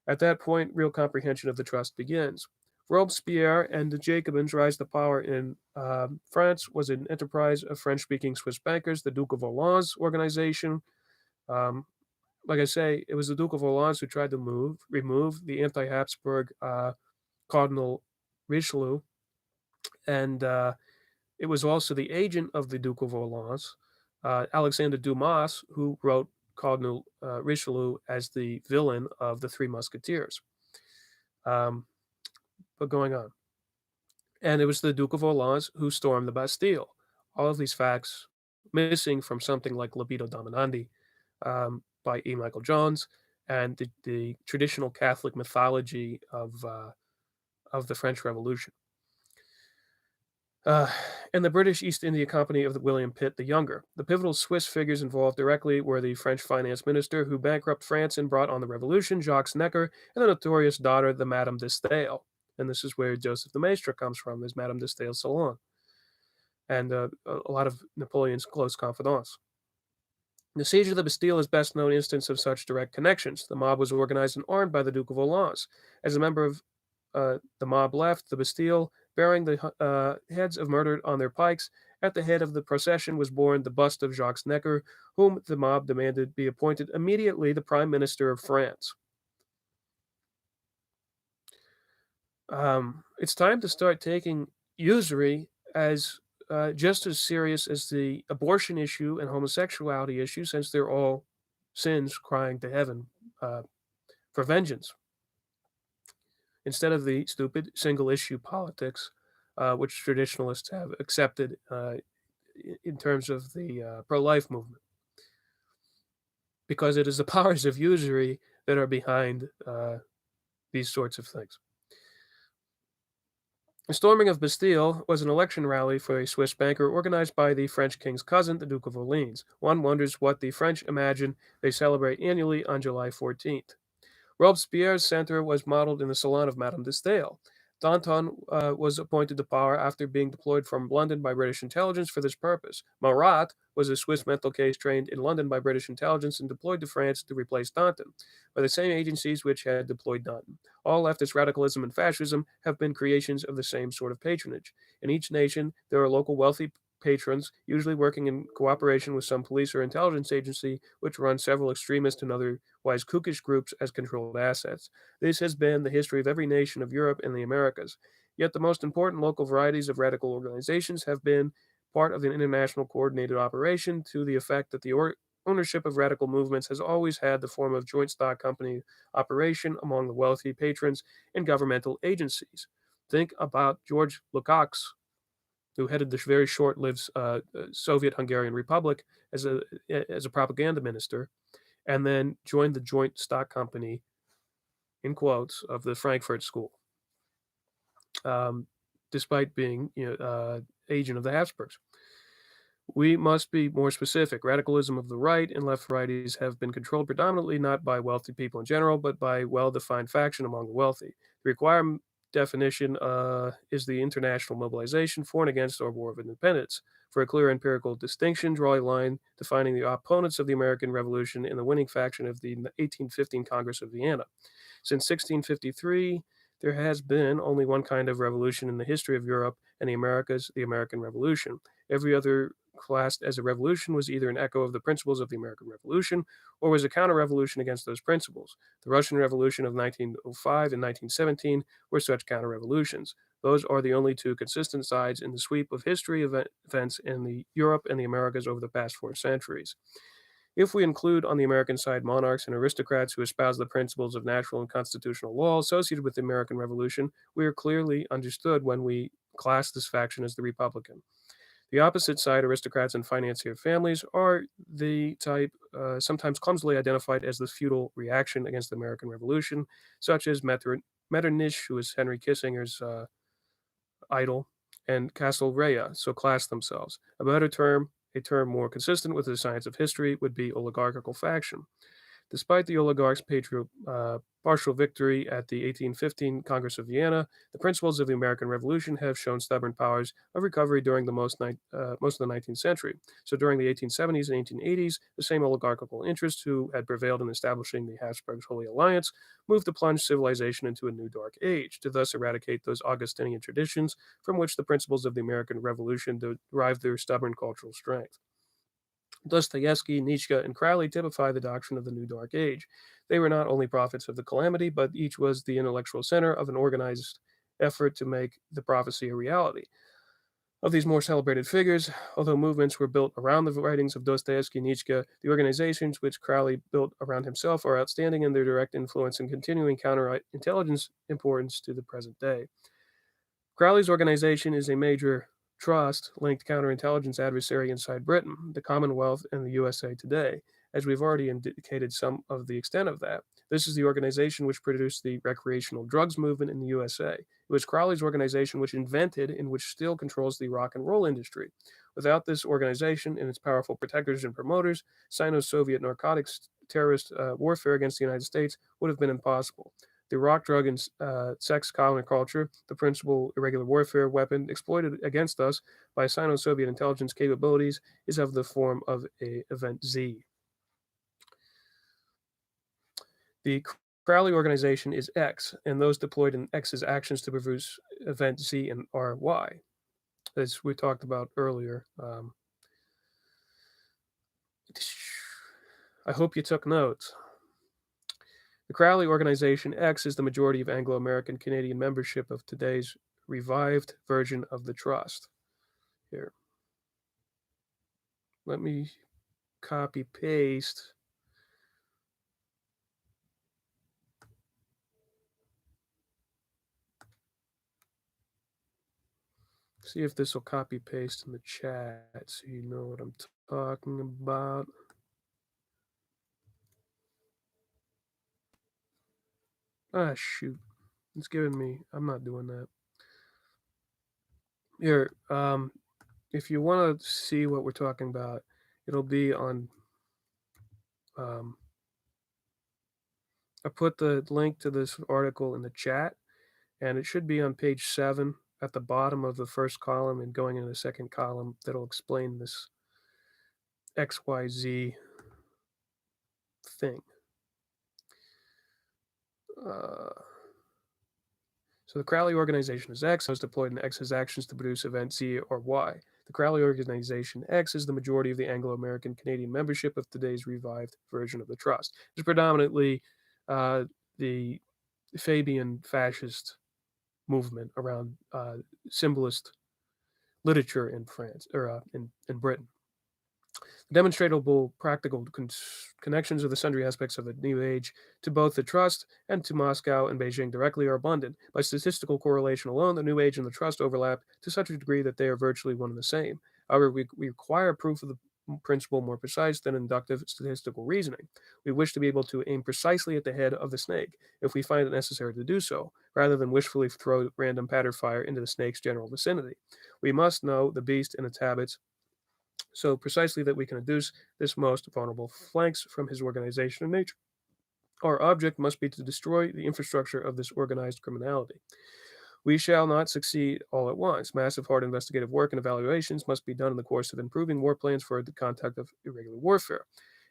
At that point, real comprehension of the trust begins. Robespierre and the Jacobins' rise to power in France was an enterprise of French-speaking Swiss bankers, the Duke of Orleans organization. Um, like I say, it was the Duke of Orleans who tried to remove the anti-Habsburg Cardinal Richelieu, and it was also the agent of the Duke of Orleans, Alexander Dumas, who wrote Cardinal Richelieu as the villain of the Three Musketeers. But going on. And it was the Duke of Orleans who stormed the Bastille. All of these facts missing from something like Libido Dominandi by E. Michael Jones and the traditional Catholic mythology of the French Revolution. And the British East India Company of William Pitt the Younger. The pivotal Swiss figures involved directly were the French finance minister who bankrupted France and brought on the revolution, Jacques Necker, and the notorious daughter, the Madame de Staël. And this is where Joseph de Maistre comes from, is Madame de Staël's salon, and a lot of Napoleon's close confidants. The siege of the Bastille is best known instance of such direct connections. The mob was organized and armed by the Duke of Orleans. As a member of the mob left the Bastille, bearing the heads of murdered on their pikes. At the head of the procession was borne the bust of Jacques Necker, whom the mob demanded be appointed immediately the Prime Minister of France. It's time to start taking usury as just as serious as the abortion issue and homosexuality issue, since they're all sins crying to heaven for vengeance, instead of the stupid single issue politics which traditionalists have accepted in terms of the pro life movement, because it is the powers of usury that are behind these sorts of things. The storming of Bastille was an election rally for a Swiss banker organized by the French king's cousin, the Duke of Orleans. One wonders what the French imagine they celebrate annually on July 14th. Robespierre's center was modeled in the salon of Madame de Stael. Danton was appointed to power after being deployed from London by British intelligence for this purpose. Marat was a Swiss mental case trained in London by British intelligence and deployed to France to replace Danton, by the same agencies which had deployed Danton. All leftist radicalism and fascism have been creations of the same sort of patronage. In each nation, there are local wealthy patrons, usually working in cooperation with some police or intelligence agency, which runs several extremist and otherwise kookish groups as controlled assets. This has been the history of every nation of Europe and the Americas. Yet the most important local varieties of radical organizations have been part of an international coordinated operation to the effect that the ownership of radical movements has always had the form of joint stock company operation among the wealthy patrons and governmental agencies. Think about George Lukács, who headed the very short-lived Soviet Hungarian Republic as a propaganda minister, and then joined the joint stock company, in quotes, of the Frankfurt School, despite being agent of the Habsburgs. We must be more specific. Radicalism of the right and left varieties have been controlled predominantly not by wealthy people in general, but by well-defined faction among the wealthy. The required definition is the international mobilization for and against our War of Independence. For a clear empirical distinction, draw a line defining the opponents of the American Revolution in the winning faction of the 1815 Congress of Vienna. Since 1653, there has been only one kind of revolution in the history of Europe and the Americas, the American Revolution. Every other classed as a revolution was either an echo of the principles of the American Revolution or was a counter-revolution against those principles. The Russian Revolution of 1905 and 1917 were such counter-revolutions. Those are the only two consistent sides in the sweep of history events in the Europe and the Americas over the past 4 centuries. If we include on the American side monarchs and aristocrats who espouse the principles of natural and constitutional law associated with the American Revolution, we are clearly understood when we class this faction as the Republican. The opposite side, aristocrats and financier families, are the type sometimes clumsily identified as the feudal reaction against the American Revolution, such as Metternich, who is Henry Kissinger's idol, and Castlereagh, so class themselves. A better term, a term more consistent with the science of history, would be oligarchical faction. Despite the oligarchs' partial victory at the 1815 Congress of Vienna, the principles of the American Revolution have shown stubborn powers of recovery during most of the 19th century. So during the 1870s and 1880s, the same oligarchical interests who had prevailed in establishing the Habsburgs' Holy Alliance moved to plunge civilization into a new dark age, to thus eradicate those Augustinian traditions from which the principles of the American Revolution derived their stubborn cultural strength. Dostoevsky, Nietzsche, and Crowley typify the doctrine of the New Dark Age. They were not only prophets of the calamity, but each was the intellectual center of an organized effort to make the prophecy a reality. Of these more celebrated figures, although movements were built around the writings of Dostoevsky and Nietzsche, the organizations which Crowley built around himself are outstanding in their direct influence and continuing counterintelligence importance to the present day. Crowley's organization is a major trust-linked counterintelligence adversary inside Britain, the Commonwealth, and the USA Today. As we've already indicated some of the extent of that, this is the organization which produced the recreational drugs movement in the USA. It was Crowley's organization which invented and which still controls the rock and roll industry. Without this organization and its powerful protectors and promoters, Sino-Soviet narcotics terrorist warfare against the United States would have been impossible. The rock, drug, and sex counterculture, the principal irregular warfare weapon exploited against us by Sino-Soviet intelligence capabilities, is of the form of Event Z. The Crowley organization is X, and those deployed in X's actions to produce Event Z and are Y, as we talked about earlier. I hope you took notes. The Crowley Organization X is the majority of Anglo-American Canadian membership of today's revived version of the Trust. Here. Let me copy paste. See if this will copy paste in the chat so you know what I'm talking about. Ah, shoot. It's giving me, I'm not doing that. Here, if you want to see what we're talking about, it'll be on, I put the link to this article in the chat, and it should be on page 7 at the bottom of the first column and going into the second column that'll explain this XYZ thing. So the Crowley organization is X, and is deployed in X's actions to produce event Z or Y. The Crowley organization X is the majority of the Anglo-American Canadian membership of today's revived version of the Trust. It's predominantly the Fabian fascist movement around symbolist literature in France or in Britain. Demonstrable practical connections of the sundry aspects of the New Age to both the Trust and to Moscow and Beijing directly are abundant. By statistical correlation alone, the New Age and the Trust overlap to such a degree that they are virtually one and the same. However, we require proof of the principle more precise than inductive statistical reasoning. We wish to be able to aim precisely at the head of the snake, if we find it necessary to do so, rather than wishfully throw random patter fire into the snake's general vicinity. We must know the beast and its habits so precisely that we can deduce this most vulnerable flanks from his organization and nature. Our object must be to destroy the infrastructure of this organized criminality. We shall not succeed all at once. Massive, hard investigative work and evaluations must be done in the course of improving war plans for the conduct of irregular warfare.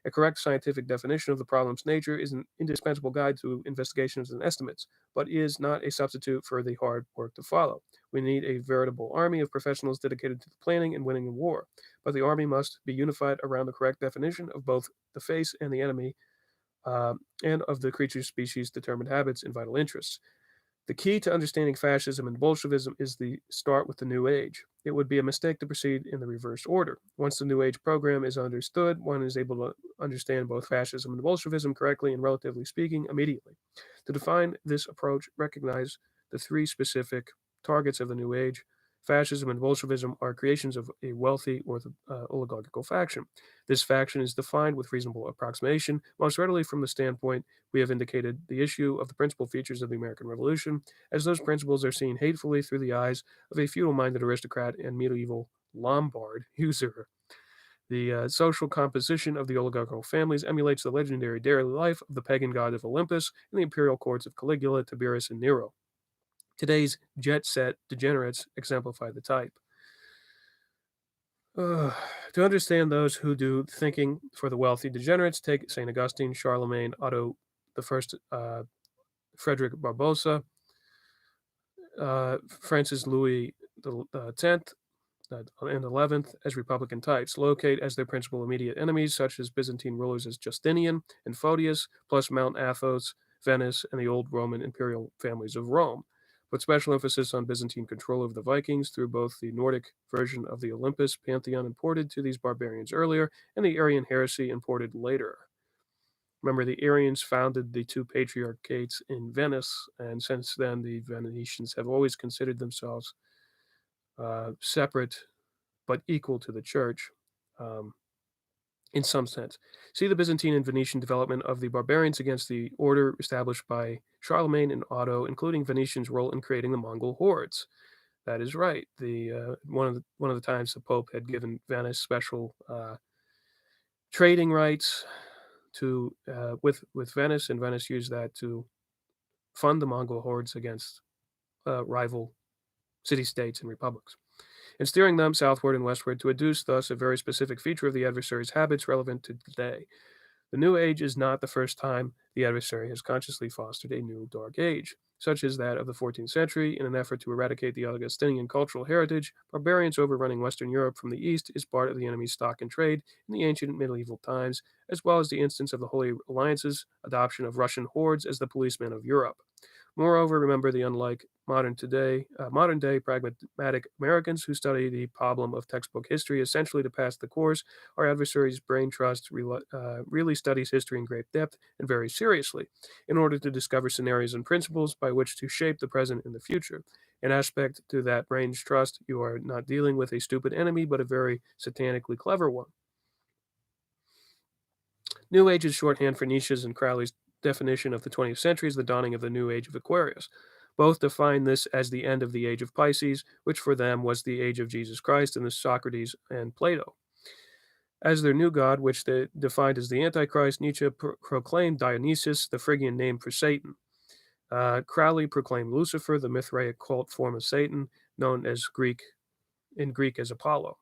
A correct scientific definition of the problem's nature is an indispensable guide to investigations and estimates, but is not a substitute for the hard work to follow. We need a veritable army of professionals dedicated to the planning and winning of war, but the army must be unified around the correct definition of both the face and the enemy, and of the creature's species' determined habits and vital interests. The key to understanding fascism and Bolshevism is the start with the New Age. It would be a mistake to proceed in the reverse order. Once the New Age program is understood, one is able to understand both fascism and Bolshevism correctly and relatively speaking immediately. To define this approach, recognize the three specific targets of the New Age. Fascism and Bolshevism are creations of a wealthy oligarchical faction. This faction is defined with reasonable approximation, most readily from the standpoint we have indicated the issue of the principal features of the American Revolution, as those principles are seen hatefully through the eyes of a feudal-minded aristocrat and medieval Lombard usurer. The social composition of the oligarchical families emulates the legendary daily life of the pagan god of Olympus and the imperial courts of Caligula, Tiberius, and Nero. Today's jet-set degenerates exemplify the type. To understand those who do thinking for the wealthy degenerates, take St. Augustine, Charlemagne, Otto I, Frederick Barbarossa, Francis Louis X, and 11th as Republican types, locate as their principal immediate enemies, such as Byzantine rulers as Justinian and Photius, plus Mount Athos, Venice, and the old Roman imperial families of Rome. Put special emphasis on Byzantine control over the Vikings through both the Nordic version of the Olympus pantheon imported to these barbarians earlier and the Arian heresy imported later. Remember, the Arians founded the two patriarchates in Venice, and since then, the Venetians have always considered themselves separate but equal to the church in some sense. See the Byzantine and Venetian development of the barbarians against the order established by Charlemagne and Otto, including Venetians' role in creating the Mongol hordes. That is right. The one of the times the Pope had given Venice special trading rights to with Venice, and Venice used that to fund the Mongol hordes against rival city-states and republics, and steering them southward and westward to adduce thus a very specific feature of the adversary's habits relevant to today. The New Age is not the first time the adversary has consciously fostered a new dark age, such as that of the 14th century. In an effort to eradicate the Augustinian cultural heritage, barbarians overrunning Western Europe from the east is part of the enemy's stock and trade in the ancient medieval times, as well as the instance of the Holy Alliance's adoption of Russian hordes as the policemen of Europe. Moreover, remember the unlike modern day pragmatic Americans who study the problem of textbook history essentially to pass the course. Our adversaries' brain trust really studies history in great depth and very seriously in order to discover scenarios and principles by which to shape the present and the future. In aspect to that brain's trust, you are not dealing with a stupid enemy, but a very satanically clever one. New Age is shorthand for Nietzsche's and Crowley's definition of the 20th century as the dawning of the new age of Aquarius. Both define this as the end of the age of Pisces, which for them was the age of Jesus Christ and the Socrates and Plato. As their new god, which they defined as the Antichrist, Nietzsche proclaimed Dionysus, the Phrygian name for Satan. Crowley proclaimed Lucifer, the Mithraic cult form of Satan, known as in Greek as Apollo.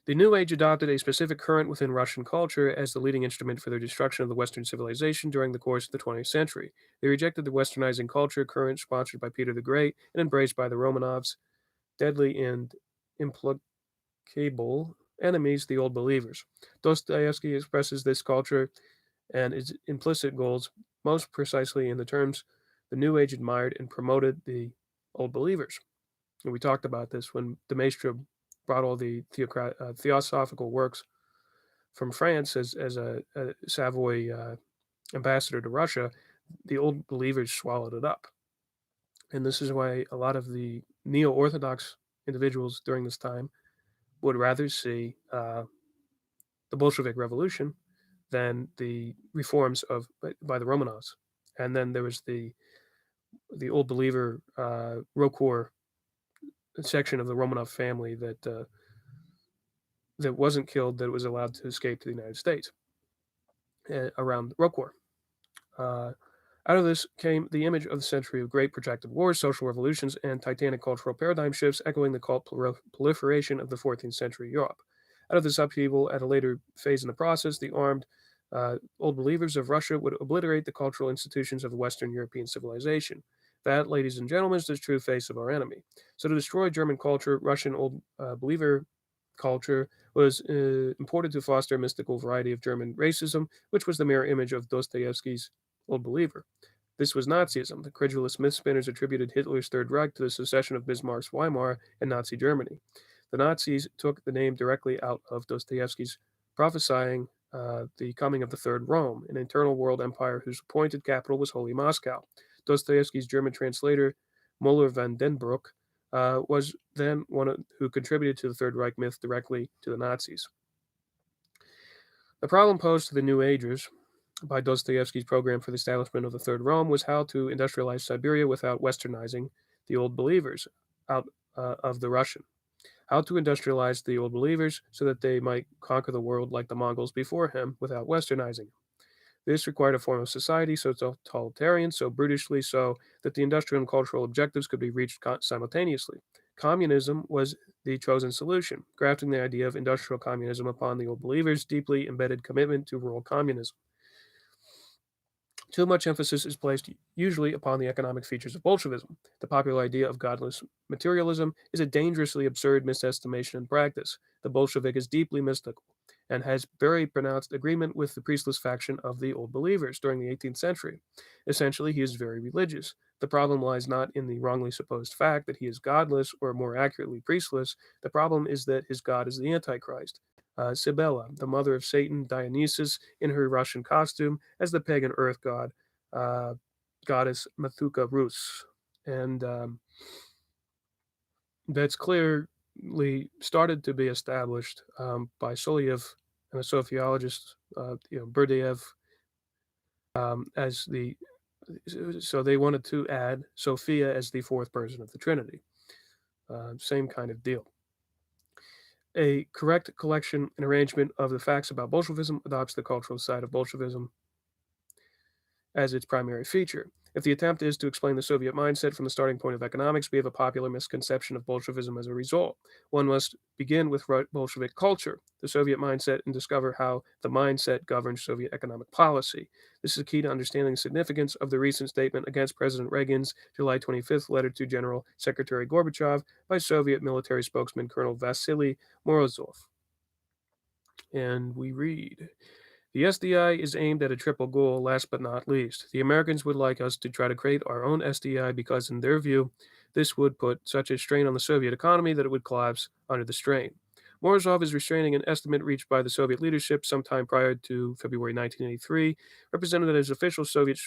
The New Age adopted a specific current within Russian culture as the leading instrument for their destruction of the Western civilization during the course of the 20th century. They rejected the Westernizing culture current sponsored by Peter the Great and embraced by the Romanovs, deadly and implacable enemies, the Old Believers. Dostoevsky expresses this culture and its implicit goals most precisely in the terms the New Age admired and promoted the Old Believers. And we talked about this when de Maistre brought all the theosophical works from France as a Savoy ambassador to Russia. The Old Believers swallowed it up. And this is why a lot of the neo-Orthodox individuals during this time would rather see the Bolshevik Revolution than the reforms by the Romanovs. And then there was the Old Believer Rocor section of the Romanov family that wasn't killed, that was allowed to escape to the United States around Rocor. Out of this came the image of the century of great protracted wars, social revolutions, and titanic cultural paradigm shifts, echoing the cult proliferation of the 14th century Europe. Out of this upheaval, at a later phase in the process, the armed Old Believers of Russia would obliterate the cultural institutions of the Western European civilization. That, ladies and gentlemen, is the true face of our enemy. So, to destroy German culture, Russian Old Believer culture was imported to foster a mystical variety of German racism, which was the mirror image of Dostoevsky's Old Believer. This was Nazism. The credulous myth spinners attributed Hitler's Third Reich to the secession of Bismarck's Weimar and Nazi Germany. The Nazis took the name directly out of Dostoevsky's prophesying the coming of the Third Rome, an internal world empire whose appointed capital was Holy Moscow. Dostoevsky's German translator, Müller van den Broek, was then one who contributed to the Third Reich myth directly to the Nazis. The problem posed to the New Agers by Dostoevsky's program for the establishment of the Third Rome was how to industrialize Siberia without westernizing the Old Believers out of the Russian. How to industrialize the Old Believers so that they might conquer the world like the Mongols before him without westernizing. This required a form of society so totalitarian, so brutishly so, that the industrial and cultural objectives could be reached simultaneously. Communism was the chosen solution, grafting the idea of industrial communism upon the Old Believers' deeply embedded commitment to rural communism. Too much emphasis is placed usually upon the economic features of Bolshevism. The popular idea of godless materialism is a dangerously absurd misestimation in practice. The Bolshevik is deeply mystical and has very pronounced agreement with the priestless faction of the Old Believers during the 18th century. Essentially, he is very religious. The problem lies not in the wrongly supposed fact that he is godless, or more accurately, priestless. The problem is that his god is the Antichrist. Cybele, the mother of Satan, Dionysus, in her Russian costume, as the pagan earth god, goddess Mathuka Rus. And that's clearly started to be established by Solyev and a sociologist, Berdyaev, as the. So they wanted to add Sophia as the fourth person of the Trinity. Same kind of deal. A correct collection and arrangement of the facts about Bolshevism adopts the cultural side of Bolshevism as its primary feature. If the attempt is to explain the Soviet mindset from the starting point of economics, we have a popular misconception of Bolshevism as a result. One must begin with Bolshevik culture, the Soviet mindset, and discover how the mindset governs Soviet economic policy. This is key to understanding the significance of the recent statement against President Reagan's July 25th letter to General Secretary Gorbachev by Soviet military spokesman Colonel Vasily Morozov. And we read, The SDI is aimed at a triple goal, last but not least. The Americans would like us to try to create our own SDI because, in their view, this would put such a strain on the Soviet economy that it would collapse under the strain. Morozov is restraining an estimate reached by the Soviet leadership sometime prior to February 1983, represented as official Soviet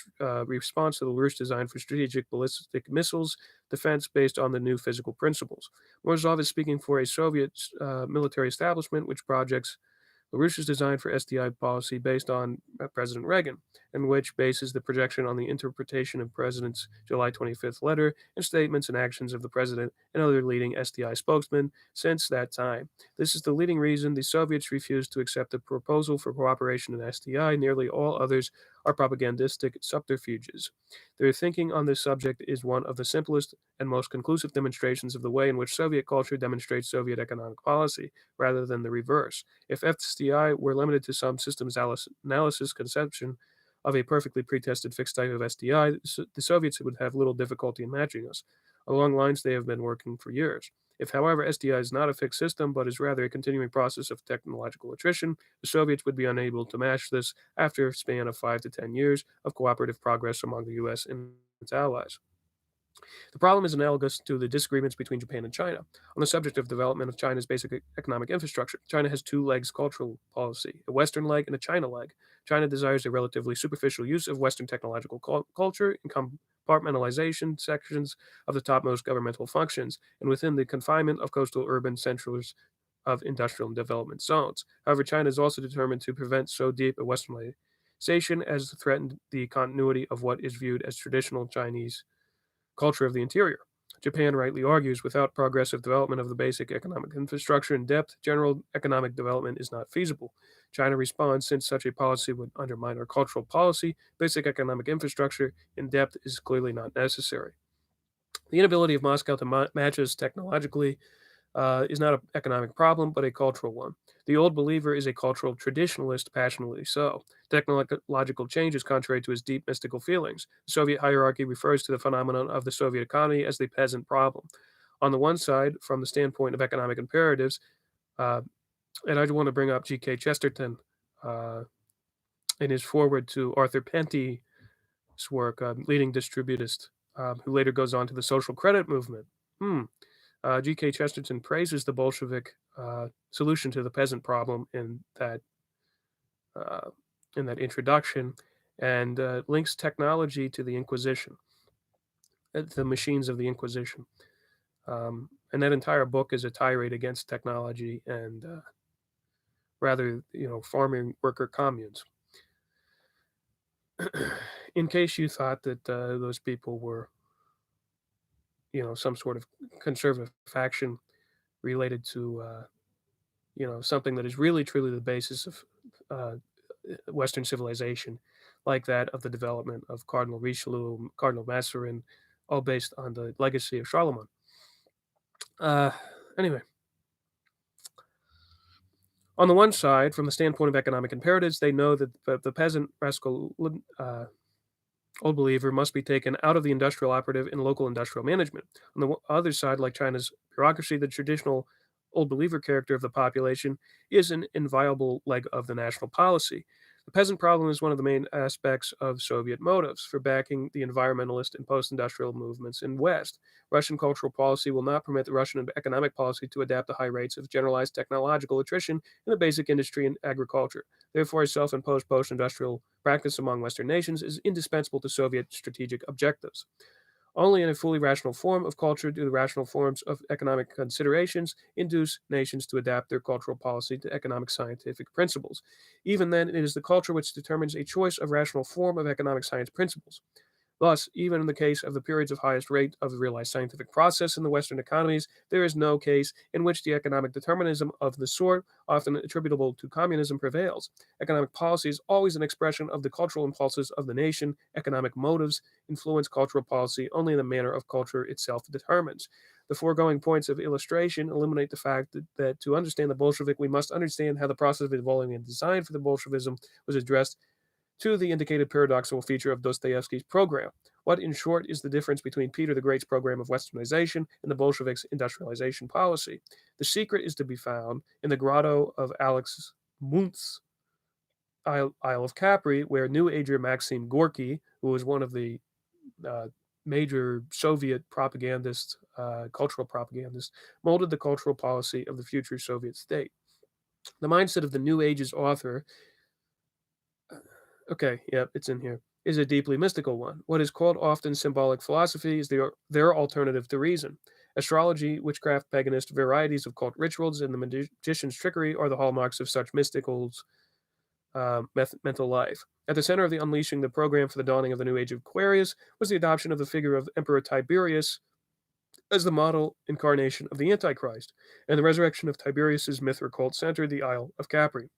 response to the Larouche design for strategic ballistic missiles defense based on the new physical principles. Morozov is speaking for a Soviet military establishment which projects Larouche is designed for SDI policy based on President Reagan, and which bases the projection on the interpretation of President's July 25th letter and statements and actions of the President and other leading SDI spokesmen since that time. This is the leading reason the Soviets refused to accept the proposal for cooperation in SDI. Nearly all others are propagandistic subterfuges. Their thinking on this subject is one of the simplest and most conclusive demonstrations of the way in which Soviet culture demonstrates Soviet economic policy, rather than the reverse. If SDI were limited to some systems analysis conception of a perfectly pre-tested fixed type of SDI, the Soviets would have little difficulty in matching us, along lines they have been working for years. If, however, SDI is not a fixed system, but is rather a continuing process of technological attrition, the Soviets would be unable to match this after a span of 5 to 10 years of cooperative progress among the US and its allies. The problem is analogous to the disagreements between Japan and China. On the subject of development of China's basic economic infrastructure, China has two legs cultural policy, a Western leg and a China leg. China desires a relatively superficial use of Western technological culture and compartmentalization sections of the topmost governmental functions, and within the confinement of coastal urban centers of industrial and development zones. However, China is also determined to prevent so deep a westernization as to threaten the continuity of what is viewed as traditional Chinese culture of the interior. Japan rightly argues without progressive development of the basic economic infrastructure in depth, general economic development is not feasible. China responds since such a policy would undermine our cultural policy, basic economic infrastructure in depth is clearly not necessary. The inability of Moscow to match us technologically is not an economic problem, but a cultural one. The old believer is a cultural traditionalist, passionately so. Technological change is contrary to his deep mystical feelings. The Soviet hierarchy refers to the phenomenon of the Soviet economy as the peasant problem. On the one side, from the standpoint of economic imperatives, uh, and I want to bring up G.K. Chesterton uh, in his foreword to Arthur Penty's work, leading distributist, who later goes on to the social credit movement. G.K. Chesterton praises the Bolshevik solution to the peasant problem uh, in that introduction, and links technology to the Inquisition, the machines of the Inquisition. And that entire book is a tirade against technology and rather, farming worker communes. In case you thought that those people were, some sort of conservative faction related to something that is really truly the basis of uh, Western civilization, like that of the development of Cardinal Richelieu, Cardinal Mazarin, all based on the legacy of Charlemagne. Uh, anyway, on the one side, from the standpoint of economic imperatives, they know that the peasant rascal old believer must be taken out of the industrial operative in local industrial management. On the other side, like China's bureaucracy, the traditional old believer character of the population is an inviolable leg of the national policy. The peasant problem is one of the main aspects of Soviet motives for backing the environmentalist and post industrial movements in West. Russian cultural policy will not permit the Russian economic policy to adapt to high rates of generalized technological attrition in the basic industry and agriculture. Therefore, a self imposed post industrial practice among Western nations is indispensable to Soviet strategic objectives. Only in a fully rational form of culture do the rational forms of economic considerations induce nations to adapt their cultural policy to economic scientific principles. Even then, it is the culture which determines a choice of rational form of economic science principles. Thus, even in the case of the periods of highest rate of the realized scientific process in the Western economies, there is no case in which the economic determinism of the sort, often attributable to communism, prevails. Economic policy is always an expression of the cultural impulses of the nation. Economic motives influence cultural policy only in the manner of culture itself determines. The foregoing points of illustration illuminate the fact that to understand the Bolshevik, we must understand how the process of evolving and design for the Bolshevism was addressed to the indicated paradoxical feature of Dostoevsky's program. What, in short, is the difference between Peter the Great's program of westernization and the Bolsheviks' industrialization policy? The secret is to be found in the grotto of Alex Muntz's Isle of Capri, where New Ager Maxim Gorky, who was one of the major Soviet propagandists, cultural propagandists, molded the cultural policy of the future Soviet state. The mindset of the New Age's author, okay, yeah, it's in here, is a deeply mystical one. What is called often symbolic philosophy is their alternative to reason. Astrology, witchcraft, paganist varieties of cult rituals, and the magician's trickery are the hallmarks of such mysticals' mental life. At the center of the unleashing the program for the dawning of the new age of Aquarius was the adoption of the figure of Emperor Tiberius as the model incarnation of the Antichrist, and the resurrection of Tiberius's myth or cult centered the Isle of Capri.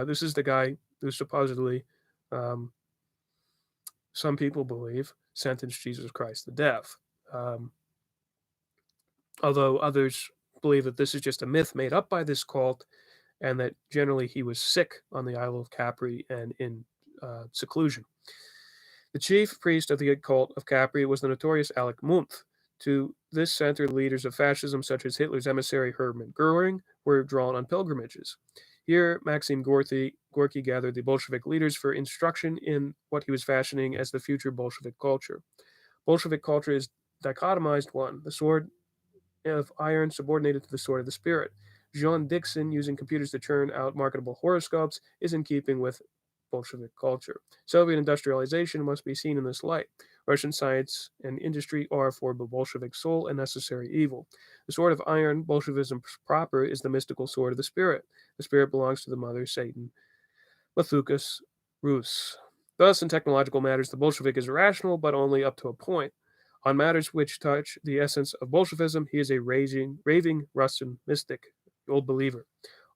This is the guy who supposedly, um, some people believe, sentenced Jesus Christ to death. Although others believe that this is just a myth made up by this cult, and that generally he was sick on the Isle of Capri and in seclusion. The chief priest of the occult of Capri was the notorious Alec Munthe. To this center, leaders of fascism, such as Hitler's emissary Hermann Goering, were drawn on pilgrimages. Here, Maxim Gorky gathered the Bolshevik leaders for instruction in what he was fashioning as the future Bolshevik culture. Bolshevik culture is dichotomized one, the sword of iron subordinated to the sword of the spirit. Jean Dixon, using computers to churn out marketable horoscopes, is in keeping with Bolshevik culture. Soviet industrialization must be seen in this light. Russian science and industry are for the Bolshevik soul a necessary evil. The sword of iron, Bolshevism proper, is the mystical sword of the spirit. The spirit belongs to the mother, Satan, Mathukas Rus. Thus, in technological matters, the Bolshevik is rational, but only up to a point. On matters which touch the essence of Bolshevism, he is a raving Russian mystic, old believer.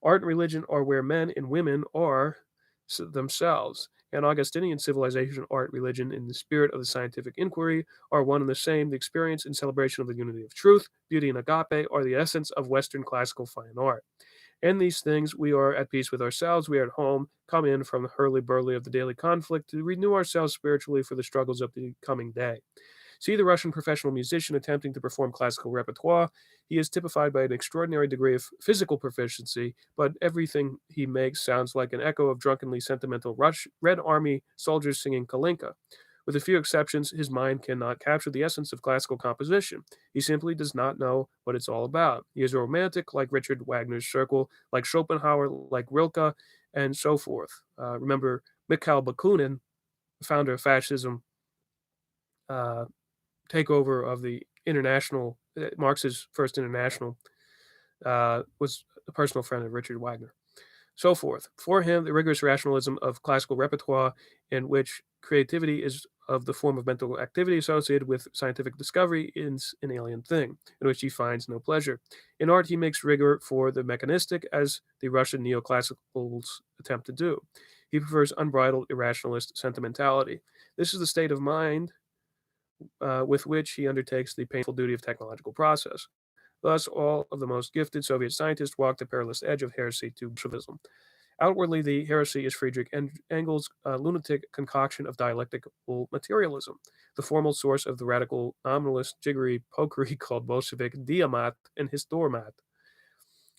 Art and religion are where men and women are themselves, and Augustinian civilization, art, religion, in the spirit of the scientific inquiry are one and the same. The experience and celebration of the unity of truth, beauty, and agape are the essence of Western classical fine art. In these things, we are at peace with ourselves. We are at home, come in from the hurly-burly of the daily conflict to renew ourselves spiritually for the struggles of the coming day. See the Russian professional musician attempting to perform classical repertoire. He is typified by an extraordinary degree of physical proficiency, but everything he makes sounds like an echo of drunkenly sentimental Red Army soldiers singing Kalinka. With a few exceptions, his mind cannot capture the essence of classical composition. He simply does not know what it's all about. He is a romantic, like Richard Wagner's Circle, like Schopenhauer, like Rilke, and so forth. Remember, Mikhail Bakunin, the founder of fascism, takeover of the international, Marx's first international, was a personal friend of Richard Wagner. So forth. For him, the rigorous rationalism of classical repertoire, in which creativity is of the form of mental activity associated with scientific discovery, is an alien thing, in which he finds no pleasure. In art, he makes rigor for the mechanistic, as the Russian neoclassicals attempt to do. He prefers unbridled irrationalist sentimentality. This is the state of mind with which he undertakes the painful duty of technological process. Thus, all of the most gifted Soviet scientists walk the perilous edge of heresy to Bolshevism. Outwardly, the heresy is Friedrich Engels' lunatic concoction of dialectical materialism, the formal source of the radical nominalist jiggery pokery called Bolshevik Diamat and Histormat,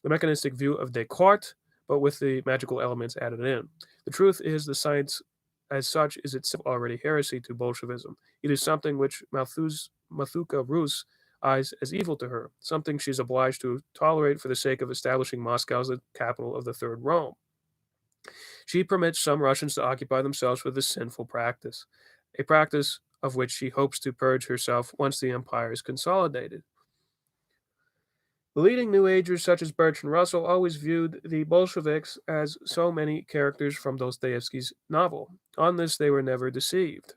the mechanistic view of Descartes, but with the magical elements added in. The truth is, the science as such is itself already heresy to Bolshevism. It is something which Mathuka Rus eyes as evil to her, something she is obliged to tolerate for the sake of establishing Moscow as the capital of the Third Rome. She permits some Russians to occupy themselves with this sinful practice, a practice of which she hopes to purge herself once the empire is consolidated. The leading New Agers, such as Bertrand Russell, always viewed the Bolsheviks as so many characters from Dostoevsky's novel. On this, they were never deceived.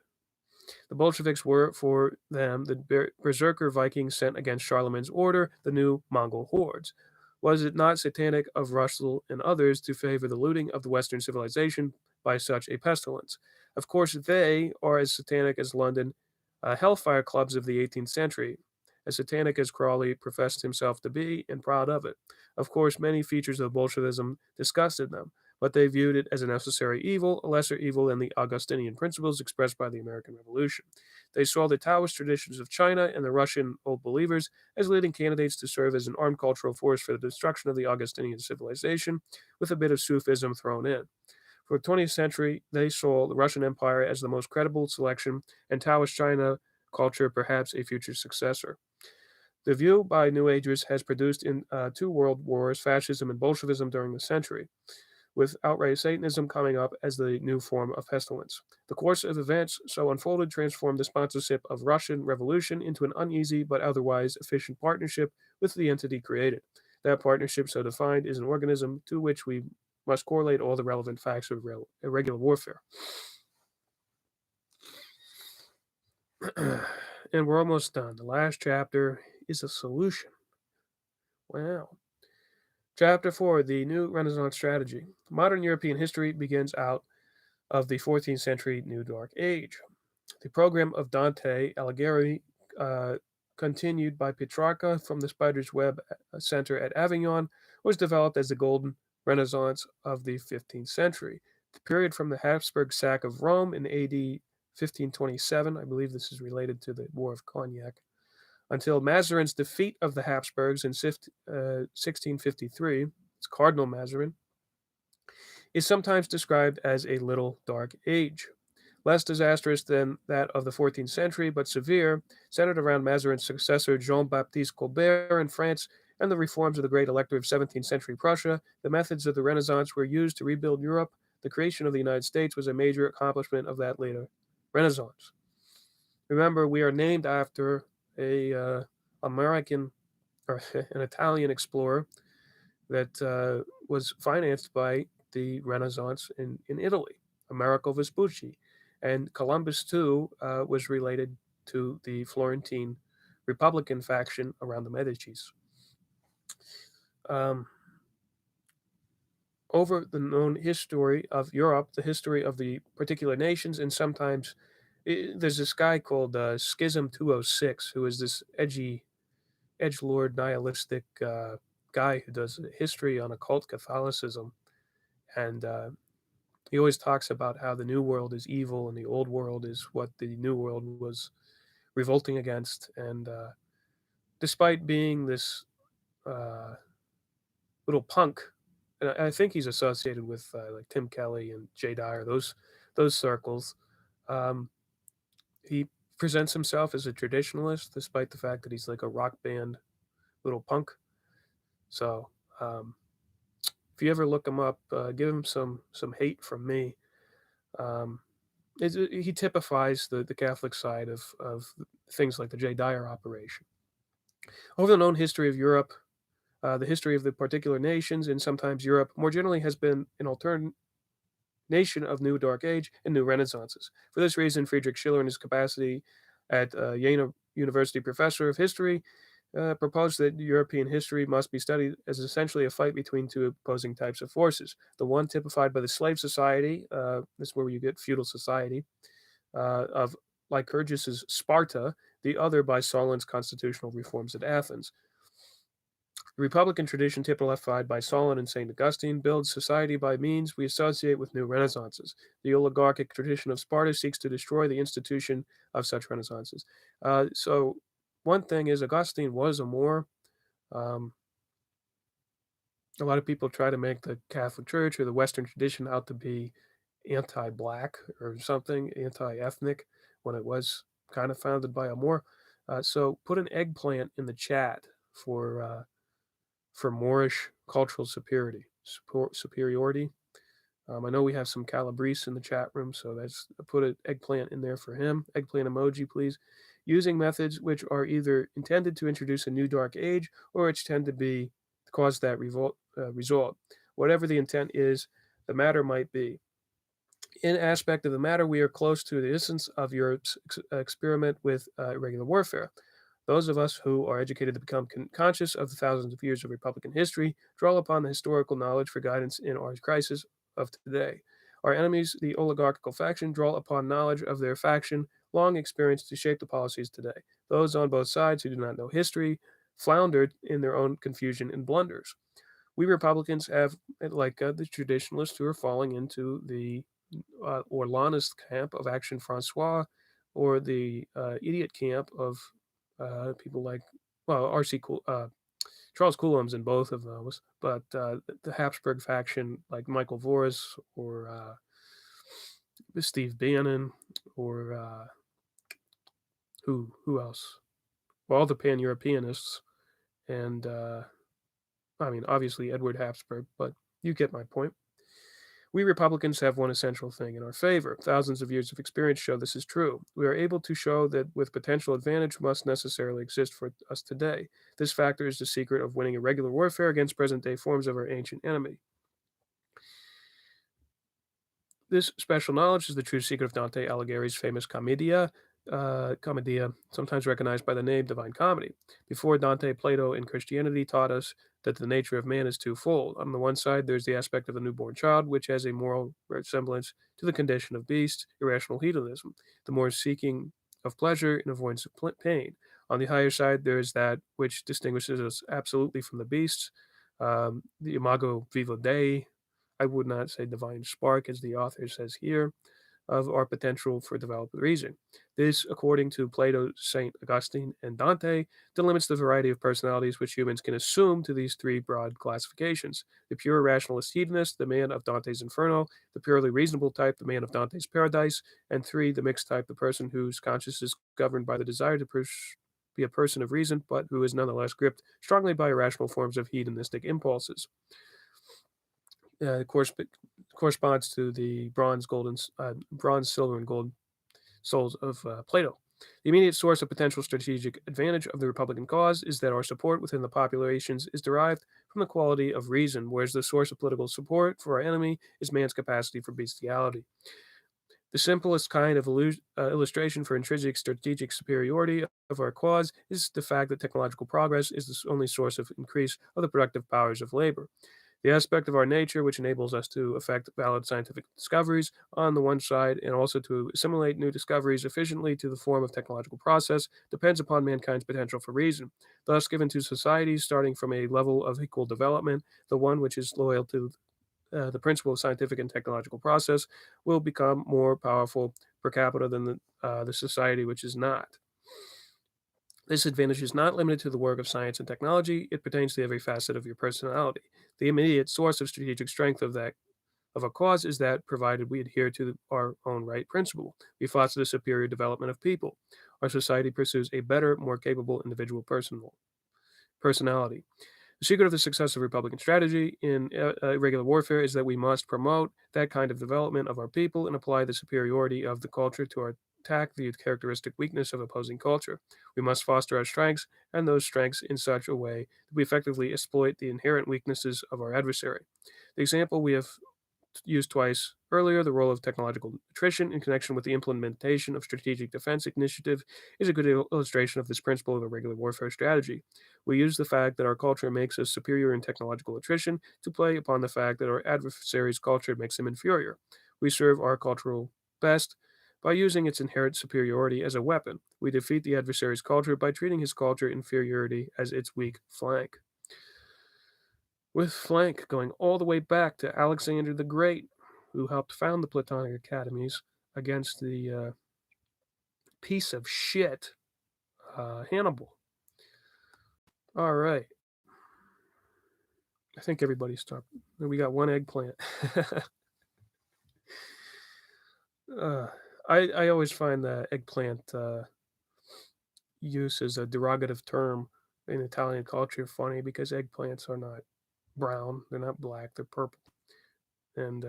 The Bolsheviks were, for them, the berserker Vikings sent against Charlemagne's order, the new Mongol hordes. Was it not satanic of Russell and others to favor the looting of the Western civilization by such a pestilence? Of course, they are as satanic as London hellfire clubs of the 18th century, as satanic as Crowley professed himself to be, and proud of it. Of course, many features of Bolshevism disgusted them, but they viewed it as a necessary evil, a lesser evil than the Augustinian principles expressed by the American Revolution. They saw the Taoist traditions of China and the Russian old believers as leading candidates to serve as an armed cultural force for the destruction of the Augustinian civilization, with a bit of Sufism thrown in. For the 20th century, they saw the Russian Empire as the most credible selection, and Taoist China culture perhaps a future successor. The view by New Agers has produced in two world wars, fascism and Bolshevism during the century, with outright Satanism coming up as the new form of pestilence. The course of events so unfolded transformed the sponsorship of Russian revolution into an uneasy but otherwise efficient partnership with the entity created. That partnership, so defined, is an organism to which we must correlate all the relevant facts of irregular warfare. And we're almost done. The last chapter is a solution. Wow. Chapter 4, the New Renaissance Strategy. Modern European history begins out of the 14th century New Dark Age. The program of Dante Alighieri, continued by Petrarca from the Spider's Web Center at Avignon, was developed as the Golden Renaissance of the 15th century. The period from the Habsburg sack of Rome in AD 1527, I believe this is related to the War of Cognac, until Mazarin's defeat of the Habsburgs in 1653, it's Cardinal Mazarin, is sometimes described as a Little Dark Age. Less disastrous than that of the 14th century, but severe, centered around Mazarin's successor Jean-Baptiste Colbert in France and the reforms of the great elector of 17th century Prussia. The methods of the Renaissance were used to rebuild Europe. The creation of the United States was a major accomplishment of that later Renaissance. Remember, we are named after a American or an Italian explorer that was financed by the Renaissance in Italy, Americo Vespucci. And Columbus, too, was related to the Florentine Republican faction around the Medicis. Over the known history of Europe, the history of the particular nations, and sometimes there's this guy called Schism 206, who is this edgelord nihilistic guy who does history on occult Catholicism. And he always talks about how the new world is evil and the old world is what the new world was revolting against. And despite being this little punk, and I think he's associated with like Tim Kelly and Jay Dyer, those circles. He presents himself as a traditionalist, despite the fact that he's like a rock band little punk. So if you ever look him up, give him some hate from me. Um, he typifies the Catholic side of things like the Jay Dyer operation. Over the known history of Europe, the history of the particular nations, and sometimes Europe more generally has been an alternation of New Dark Age and New Renaissances. For this reason, Friedrich Schiller, in his capacity at Jena University professor of history, proposed that European history must be studied as essentially a fight between two opposing types of forces. The one typified by the slave society, this is where you get feudal society, of Lycurgus's Sparta, the other by Solon's constitutional reforms at Athens. The Republican tradition typified by Solon and St. Augustine builds society by means we associate with new renaissances. The oligarchic tradition of Sparta seeks to destroy the institution of such renaissances. So one thing is Augustine was a Moor. A lot of people try to make the Catholic Church or the Western tradition out to be anti-black or something, anti-ethnic, when it was kind of founded by a Moor. So put an eggplant in the chat for Moorish cultural superiority. I know we have some Calabrese in the chat room, so that's put an eggplant in there for him. Eggplant emoji, please. Using methods which are either intended to introduce a new dark age or which tend to cause that result. Whatever the intent is, the matter might be. In aspect of the matter, we are close to the essence of Europe's experiment with irregular warfare. Those of us who are educated to become conscious of the thousands of years of Republican history draw upon the historical knowledge for guidance in our crisis of today. Our enemies, the oligarchical faction, draw upon knowledge of their faction, long experienced to shape the policies today. Those on both sides who do not know history floundered in their own confusion and blunders. We Republicans have, like the traditionalists who are falling into the Orlanist camp of Action Francois, or the idiot camp of people like, well, Charles Coulomb's in both of those, but the Habsburg faction, like Michael Voris or Steve Bannon, or who else? Well, all the pan-Europeanists, and I mean, obviously Edward Habsburg, but you get my point. We Republicans have one essential thing in our favor. Thousands of years of experience show this is true. We are able to show that with potential advantage must necessarily exist for us today. This factor is the secret of winning irregular warfare against present-day forms of our ancient enemy. This special knowledge is the true secret of Dante Alighieri's famous Commedia, sometimes recognized by the name Divine Comedy. Before Dante, Plato and Christianity taught us that the nature of man is twofold. On the one side, there's the aspect of the newborn child, which has a moral resemblance to the condition of beast, irrational hedonism, the more seeking of pleasure and avoidance of pain. On the higher side, there is that which distinguishes us absolutely from the beasts, the imago viva Dei. I would not say divine spark, as the author says here, of our potential for developed reason. This, according to Plato, St. Augustine, and Dante, delimits the variety of personalities which humans can assume to these three broad classifications: the pure rationalist hedonist, the man of Dante's Inferno; the purely reasonable type, the man of Dante's Paradise; and three, the mixed type, the person whose conscience is governed by the desire to be a person of reason, but who is nonetheless gripped strongly by irrational forms of hedonistic impulses. Corresponds to the bronze, silver, and gold souls of Plato. The immediate source of potential strategic advantage of the Republican cause is that our support within the populations is derived from the quality of reason, whereas the source of political support for our enemy is man's capacity for bestiality. The simplest kind of illustration for intrinsic strategic superiority of our cause is the fact that technological progress is the only source of increase of the productive powers of labor. The aspect of our nature which enables us to effect valid scientific discoveries on the one side and also to assimilate new discoveries efficiently to the form of technological process depends upon mankind's potential for reason. Thus, given to societies starting from a level of equal development, the one which is loyal to the principle of scientific and technological process will become more powerful per capita than the society which is not. This advantage is not limited to the work of science and technology. It pertains to every facet of your personality. The immediate source of strategic strength of a cause is that, provided we adhere to our own right principle, we foster the superior development of people. Our society pursues a better, more capable individual personality. The secret of the success of Republican strategy in irregular warfare is that we must promote that kind of development of our people and apply the superiority of the culture to our attack the characteristic weakness of opposing culture. We must foster our strengths and those strengths in such a way that we effectively exploit the inherent weaknesses of our adversary. The example we have used twice earlier, the role of technological attrition in connection with the implementation of strategic defense initiative is a good illustration of this principle of irregular warfare strategy. We use the fact that our culture makes us superior in technological attrition to play upon the fact that our adversary's culture makes him inferior. We serve our cultural best by using its inherent superiority as a weapon. We defeat the adversary's culture by treating his culture inferiority as its weak flank. With flank going all the way back to Alexander the Great, who helped found the Platonic academies against the piece of shit Hannibal. All right. I think everybody stopped. We got one eggplant. I always find that eggplant use as a derogative term in Italian culture funny because eggplants are not brown, they're not black, they're purple. And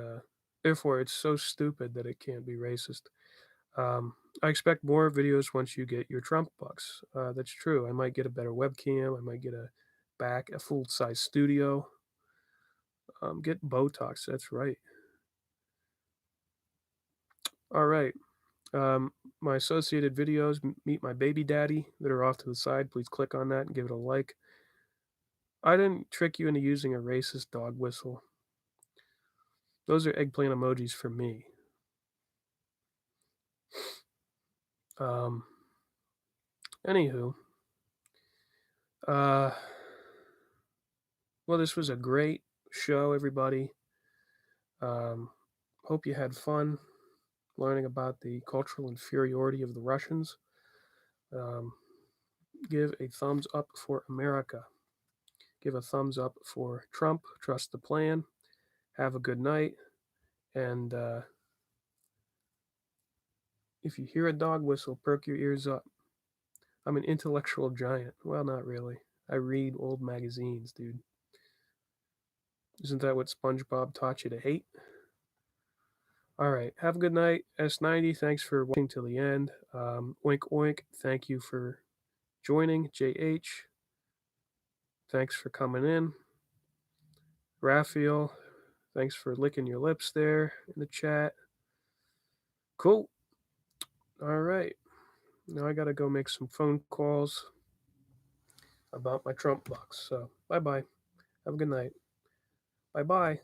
therefore, it's so stupid that it can't be racist. I expect more videos once you get your Trump bucks. That's true. I might get a better webcam. I might get a full-size studio. Get Botox. That's right. All right. My associated videos, Meet My Baby Daddy, that are off to the side. Please click on that and give it a like. I didn't trick you into using a racist dog whistle. Those are eggplant emojis for me. Anywho, well, this was a great show, everybody. Hope you had fun learning about the cultural inferiority of the Russians. Give a thumbs up for America. give a thumbs up for Trump. Trust the plan. Have a good night. And if you hear a dog whistle, perk your ears up. I'm an intellectual giant. Well, not really. I read old magazines, dude. Isn't that what SpongeBob taught you to hate? All right. Have a good night. S90, thanks for watching till the end. Oink Oink, thank you for joining. JH, thanks for coming in. Raphael, thanks for licking your lips there in the chat. Cool. All right. Now I got to go make some phone calls about my Trump bucks. So bye bye. Have a good night. Bye bye.